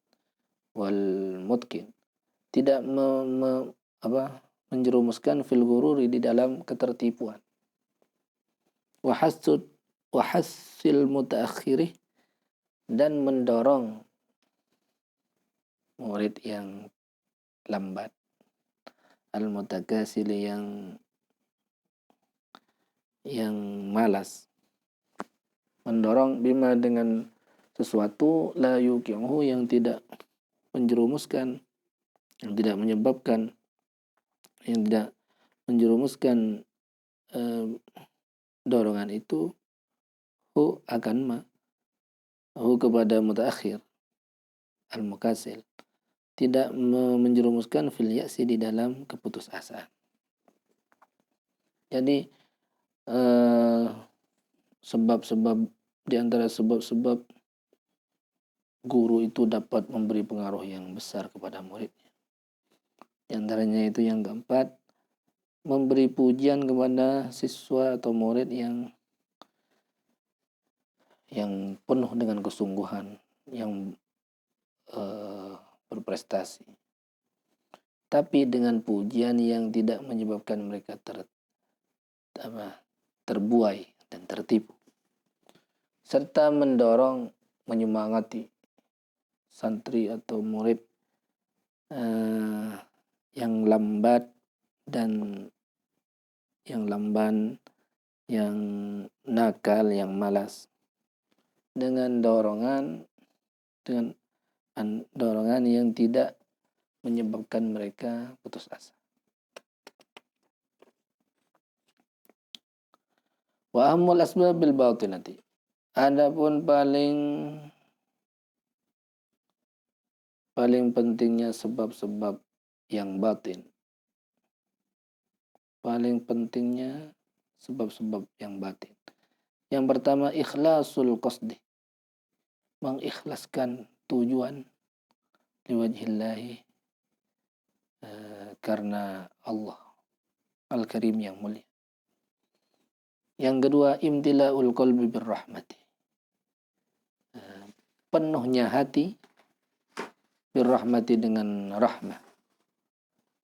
S1: wal mutqin, tidak menjerumuskan fil ghururi, di dalam ketertipuan. Wa hassil mutaakhiri, dan mendorong murid yang lambat, al-mutakasili, yang malas, mendorong bima, dengan sesuatu, la yuqi'uhu, yang tidak menjerumuskan, yang tidak menyebabkan, yang tidak menjerumuskan dorongan itu kepada mutaakhir, al-mukasil, tidak menjerumuskan fil ya'si, di dalam keputusasaan. Jadi sebab-sebab, di antara sebab-sebab guru itu dapat memberi pengaruh yang besar kepada muridnya, di antaranya itu yang keempat, memberi pujian kepada siswa atau murid yang penuh dengan kesungguhan, yang berprestasi, tapi dengan pujian yang tidak menyebabkan mereka terbuai dan tertipu, serta mendorong, menyemangati santri atau murid yang lambat dan yang nakal, yang malas, dengan dorongan yang tidak menyebabkan mereka putus asa. Wa ammul asbabil batinati. Adapun paling pentingnya sebab-sebab yang batin. Paling pentingnya sebab-sebab yang batin. Yang pertama ikhlasul qasdi. Mengikhlaskan tujuan liwajhillahi karena Allah Al-Karim yang mulia. Yang kedua imtila'ul qalbi birrahmati. Penuhnya hati birrahmati dengan rahmah,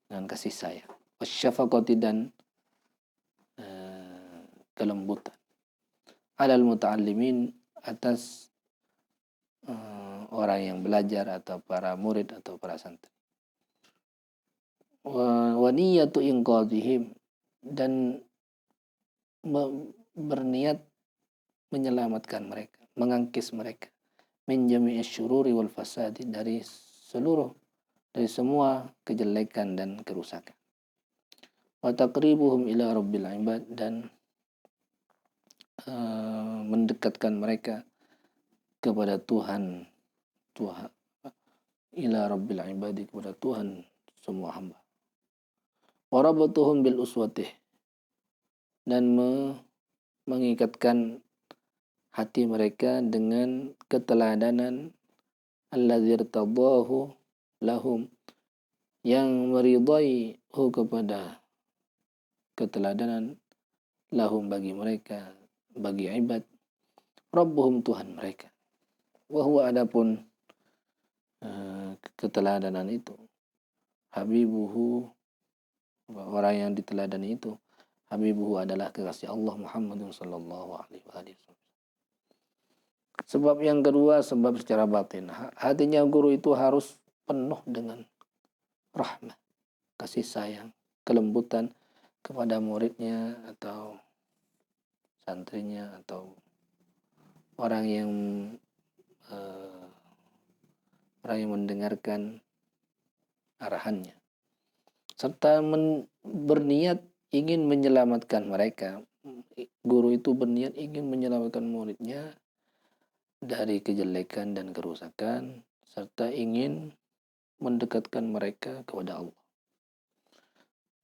S1: dengan kasih sayang, wasyafaqati dan kelembutan, alal muta'allimin atas orang yang belajar atau para murid atau para santri. Wa niyatu inqadhihim, dan berniat menyelamatkan mereka, mengangkis mereka, min jami'i syururi wal fasadi, dari semua kejelekan dan kerusakan. Wa taqribuhum ila rabbil ibad, dan mendekatkan mereka kepada Tuhan ila rabbil ibadi, kepada Tuhan semua hamba. Wa rabatuhum bil uswatih, dan mengikatkan hati mereka dengan keteladanan alladzi irtadahu lahum, yang meridai kepada keteladanan lahum bagi mereka, bagi ibad, rabbuhum Tuhan mereka. Wa huwa, adapun keteladanan itu, habibuhu, orang yang diteladani itu, habibuhu adalah kekasih Allah Muhammadun sallallahu alaihi wasallam. Sebab yang kedua, sebab secara batin. Hatinya guru itu harus penuh dengan rahmah, kasih sayang, kelembutan kepada muridnya atau santrinya atau orang yang mendengarkan arahannya, serta berniat ingin menyelamatkan mereka. Guru itu berniat ingin menyelamatkan muridnya dari kejelekan dan kerusakan, serta ingin mendekatkan mereka kepada Allah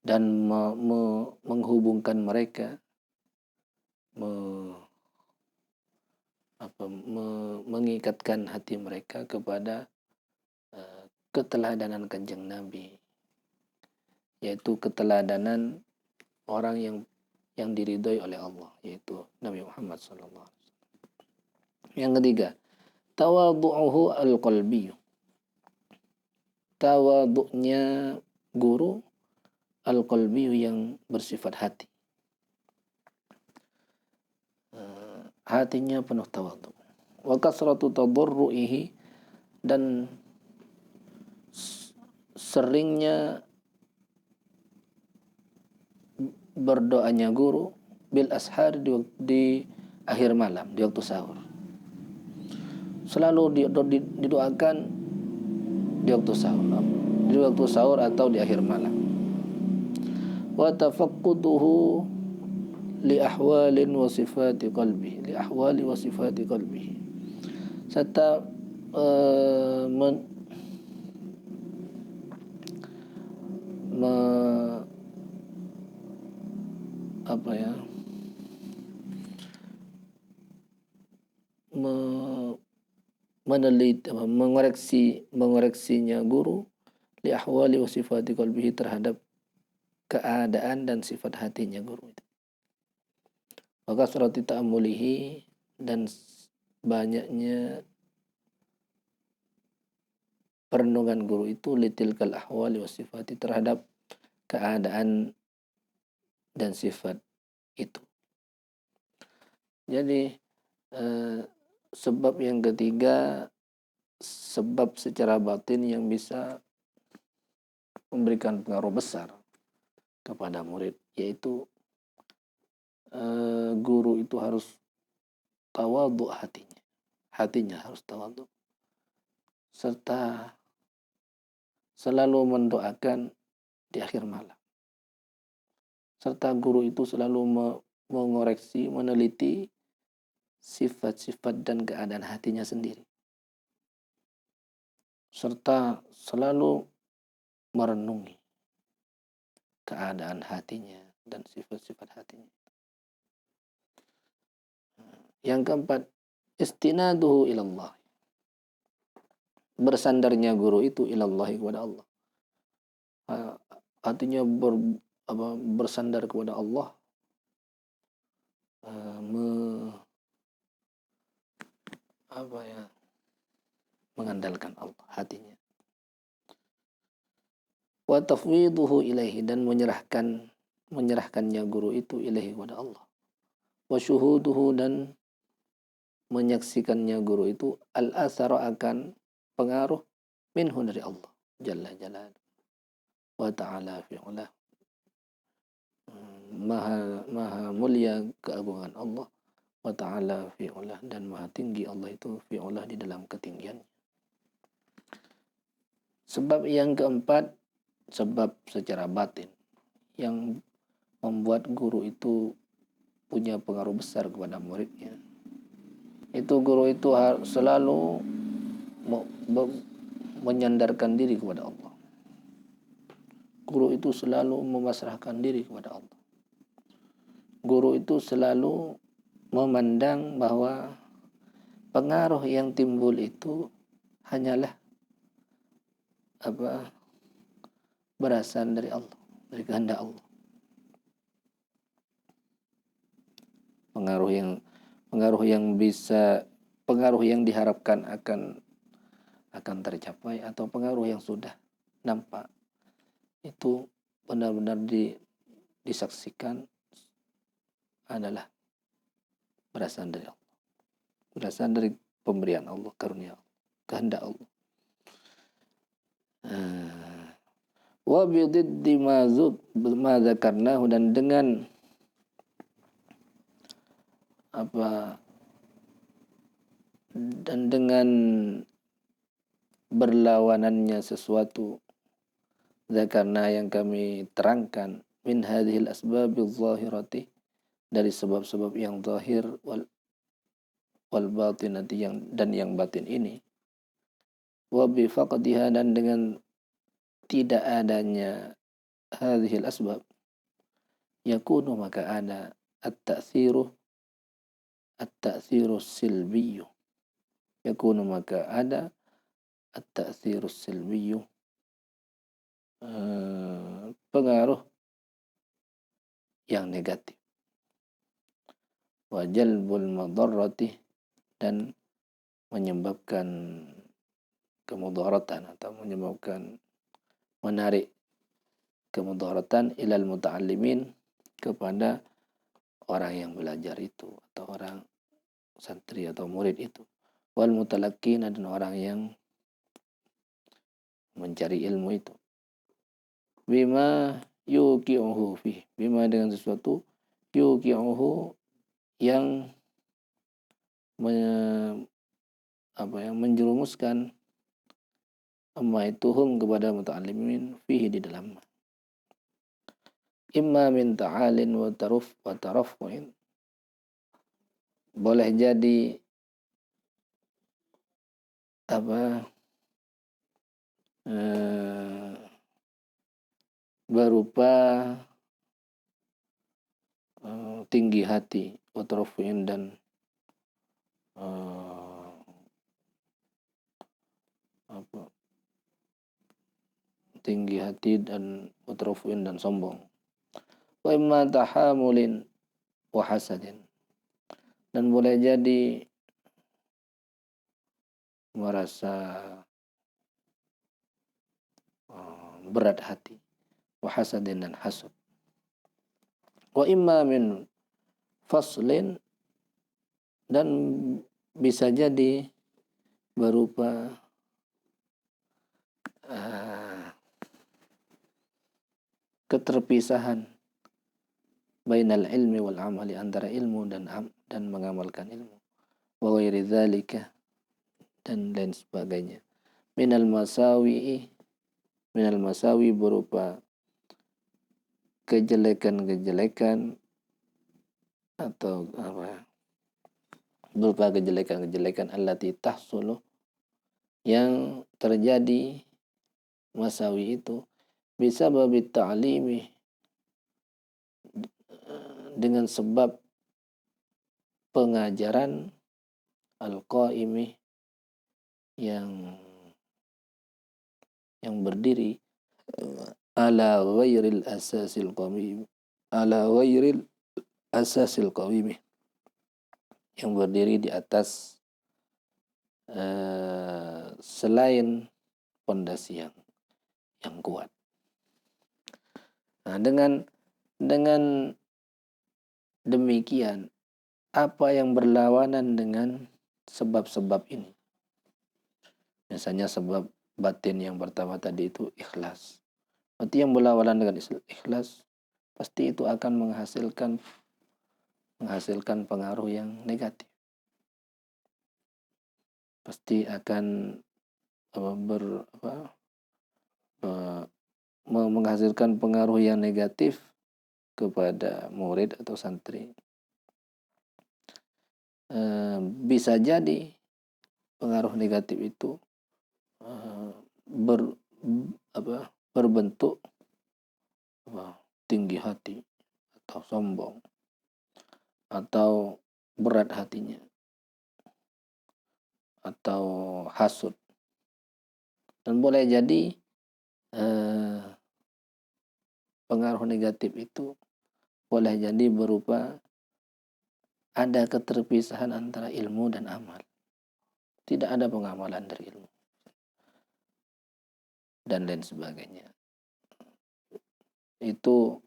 S1: dan menghubungkan mereka, mengikatkan hati mereka kepada keteladanan Kanjeng Nabi, yaitu keteladanan orang yang diridhoi oleh Allah, yaitu Nabi Muhammad SAW. Yang ketiga, tawadhu'uhu al-qalbi. Tawadhu'nya guru al-qalbi, yang bersifat hati. Hatinya penuh tawadhu. Wa kasratu tadarru'ihi, dan seringnya berdoanya guru bil ashar, di akhir malam, di waktu sahur. Selalu didoakan di waktu sahur atau di akhir malam. Wa tafaqquduhu li ahwali wa sifati qalbihi, serta meneliti, mengoreksinya guru li ahwali wa sifati qalbihi, terhadap keadaan dan sifat hatinya guru itu. Wa kasrati ta'ammulihi, dan banyaknya perenungan guru itu litilkal ahwali wa sifati, terhadap keadaan dan sifat itu. Jadi sebab yang ketiga, sebab secara batin yang bisa memberikan pengaruh besar kepada murid, yaitu guru itu harus tawadhu hatinya, hatinya harus tawadhu, serta selalu mendoakan di akhir malam. Serta guru itu selalu mengoreksi, meneliti sifat-sifat dan keadaan hatinya sendiri. Serta selalu merenungi keadaan hatinya dan sifat-sifat hatinya. Yang keempat, istinaduhu ilallah. Bersandarnya guru itu ilallah, kepada Allah. Artinya bersandar kepada Allah, mengandalkan Allah hatinya. Wa tafwiduhu ilaihi, dan menyerahkannya guru itu ilaihi, kepada Allah. Wa syuhuduhu, dan menyaksikannya guru itu al-athara, akan pengaruh minhu, dari Allah jalla jalaluhu wa ta'ala fi'ulah. Maha mulia keagungan Allah, wa ta'ala fi'ulah, dan maha tinggi Allah itu fi'ulah, di dalam ketinggian. Sebab yang keempat, sebab secara batin yang membuat guru itu punya pengaruh besar kepada muridnya. Itu guru itu selalu menyandarkan diri kepada Allah. Guru itu selalu memasrahkan diri kepada Allah. Guru itu selalu memandang bahwa pengaruh yang timbul itu hanyalah berasal dari Allah, dari kehendak Allah. Pengaruh yang diharapkan akan tercapai, atau pengaruh yang sudah nampak itu benar-benar disaksikan adalah berasal dari Allah, berasal dari pemberian Allah, karunia Allah, kehendak Allah. Wa bididdi ma dzakarnahu, dan dengan berlawanannya sesuatu zakarna yang kami terangkan, min hadhil asbabil zahirati, dari sebab-sebab yang zahir, wal batinati, dan yang batin ini, wa bi faqdiha, dan dengan tidak adanya hadhil asbab, yakunu, maka ada at-ta'thiru silbiyu, yakunu, maka ada at-ta'thiru silbiyu, pengaruh yang negatif. Wa jalbul madarrati, dan menyebabkan kemudaratan, atau menarik kemudaratan ilal muta'allimin, kepada orang yang belajar itu, atau orang santri atau murid itu. Wal mutalaqin, dan orang yang mencari ilmu itu. Bima yuqi'uhu fi, bima, dengan sesuatu, yuqi'uhu, yang menjerumuskan amma itu hum, kepada muta'allimin, fihi, di dalam. Imma min ta'alin wa taraffu'in, boleh jadi berupa tinggi hati, wa taraffu'in, dan tinggi hati, dan utrafuin, dan sombong. Wa imma tahamulin wa hasadin, dan boleh jadi merasa berat hati, wa hasadin, dan hasad. Wa imma min faslin, dan bisa jadi berupa keterpisahan bainal ilmi wal amali, antara ilmu dan mengamalkan ilmu. Wa ghairi dzalika, dan lain sebagainya. Minal masawi berupa kejelekan-kejelekan atau berupa kejelekan-kejelekan allati tahsulu yang terjadi masawi itu bisa babi ta'limi dengan sebab pengajaran al-qaimi yang berdiri ala ghairil asasil qawim yang berdiri di atas selain pondasi yang kuat. Nah, dengan demikian, apa yang berlawanan dengan sebab-sebab ini? Misalnya sebab batin yang pertama tadi itu ikhlas. Berarti yang berlawanan dengan ikhlas pasti itu akan menghasilkan pengaruh yang negatif. Pasti akan menghasilkan pengaruh yang negatif kepada murid atau santri. Bisa jadi pengaruh negatif itu berbentuk tinggi hati atau sombong atau berat hatinya atau hasud, dan boleh jadi pengaruh negatif itu boleh jadi berupa ada keterpisahan antara ilmu dan amal, tidak ada pengamalan dari ilmu dan lain sebagainya. Itu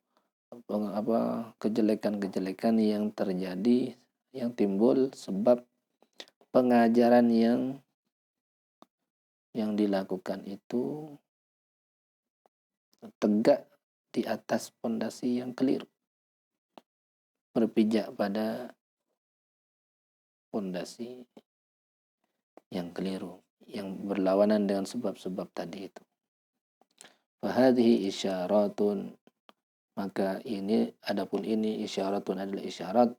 S1: kejelekan-kejelekan yang terjadi, yang timbul sebab pengajaran yang dilakukan itu tegak di atas pondasi yang keliru, berpijak pada pondasi yang keliru, yang berlawanan dengan sebab-sebab tadi itu. Fahadhihi isyaratun, maka adapun ini isyaratun adalah isyarat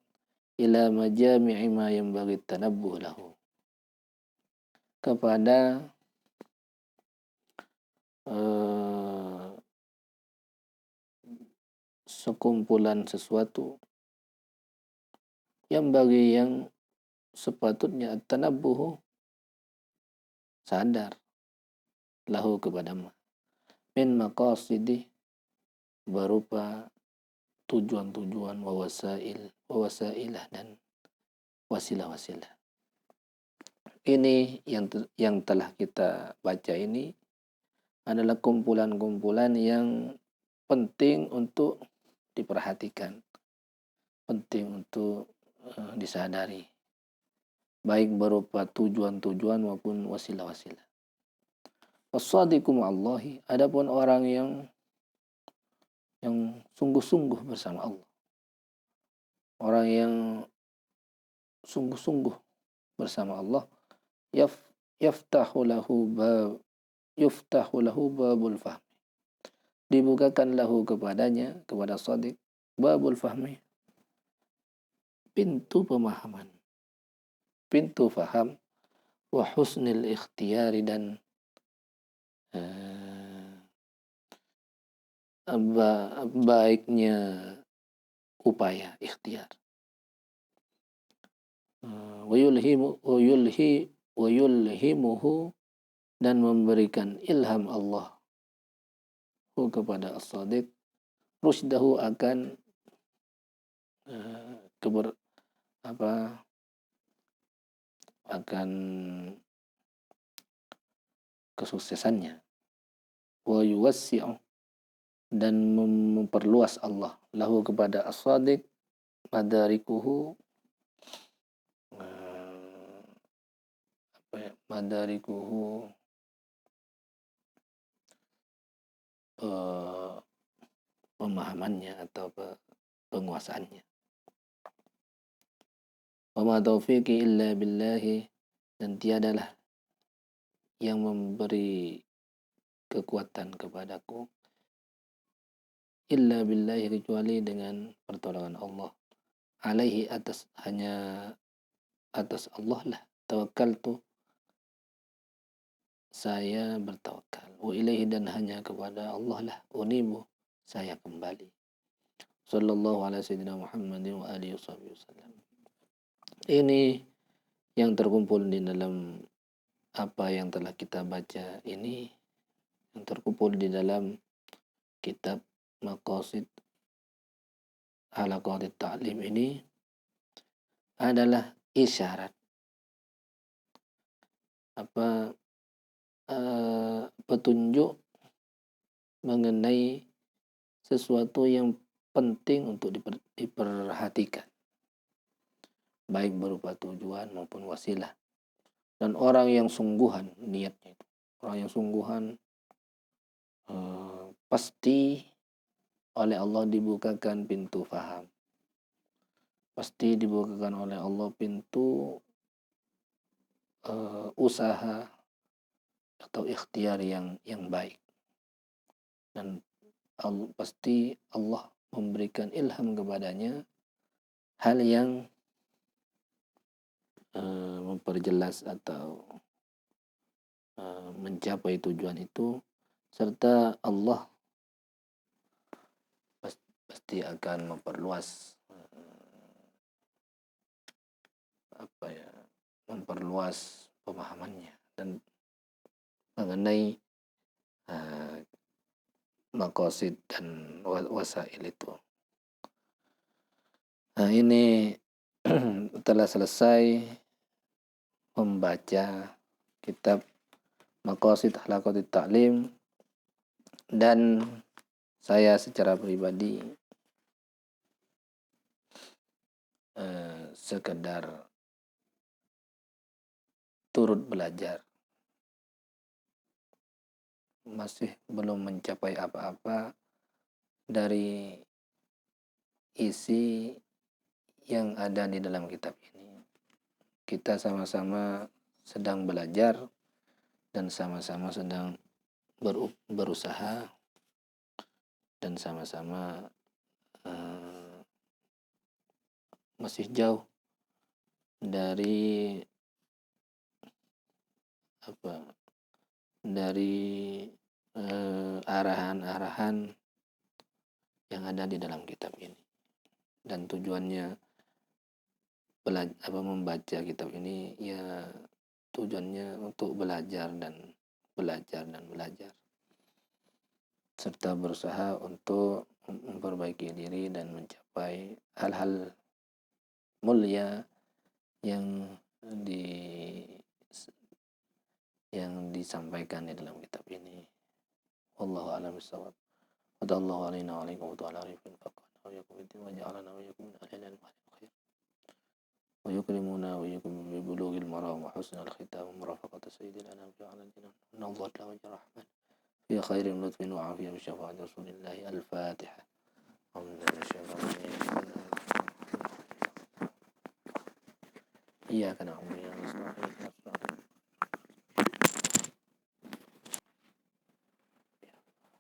S1: ila majami'i ma yanbaghi tanabbuh lahu, kepada sekumpulan sesuatu yang sepatutnya tanabbuh, sadar, lahu kepada min maqasidi, berupa tujuan-tujuan wawasailah dan wasilah-wasilah. Ini yang telah kita baca ini adalah kumpulan-kumpulan yang penting untuk diperhatikan, penting untuk disadari, baik berupa tujuan-tujuan maupun wasilah-wasilah. As-sadiqu ma'allahi, adapun orang yang sungguh-sungguh bersama Allah, orang yang sungguh-sungguh bersama Allah, yuftahu lahu babul fahmi, dibukakan lahu kepadanya, kepada shadiq, babul fahmi, pintu pemahaman, pintu faham, wa husnil ikhtiyari, dan baiknya upaya ikhtiar. Wa yulhimuhu, dan memberikan ilham Allah kepada as-sadiq, rusdahu, akan akan kesuksesannya. Wa yuwassi'u, dan memperluas Allah lahu kepada as-sadiq madarikuhu, pemahamannya atau penguasaannya. Wa ma taufiqi illa billahi, dan tiadalah yang memberi kekuatan kepadaku illa billahi, kecuali dengan pertolongan Allah. Alaihi, hanya atas Allah lah tawakkaltu, saya bertawakal. Wa ilaihi, dan hanya kepada Allah lah unibu, saya kembali. Sallallahu ala sayyidina Muhammadin wa alihi wasallam. Ini yang terkumpul di dalam apa yang telah kita baca ini, yang terkumpul di dalam kitab Maqasid Halaqatit Ta'lim ini adalah isyarat petunjuk mengenai sesuatu yang penting untuk diperhatikan, baik berupa tujuan maupun wasilah. Dan orang yang sungguhan niatnya itu, orang yang sungguhan pasti oleh Allah dibukakan pintu faham, pasti dibukakan oleh Allah pintu usaha atau ikhtiar yang baik, dan pasti Allah memberikan ilham kepadanya hal yang memperjelas atau mencapai tujuan itu, serta Allah pasti akan memperluas memperluas pemahamannya dan mengenai maqasid dan wasail itu. Nah, ini telah selesai membaca kitab Maqasid Halaqatit Ta'lim, dan saya secara pribadi sekedar turut belajar, masih belum mencapai apa-apa dari isi yang ada di dalam kitab ini. Kita sama-sama sedang belajar dan sama-sama sedang berusaha, dan sama-sama masih jauh dari arahan-arahan yang ada di dalam kitab ini. Dan tujuannya membaca kitab ini, ya tujuannya untuk belajar serta berusaha untuk memperbaiki diri dan mencapai hal-hal mulia yang disampaikan di dalam kitab ini. Wallahu a'lam bishawab. Wadallahu alaina wa alaikum wa ta'ala arifin faqana wa yakum wa ja'alana wa yakum min ahli al-khair wa yukrimuna wa yakum bi bulughil maram wa husnil khitam wa murafaqati sayyidil anam fi ala jinan nadhat la wajh rahman fi khairin lutfin wa afiyah bi syafa'ati rasulillah. Al-Fatihah. Iyyaka na'budu wa iyyaka nasta'in.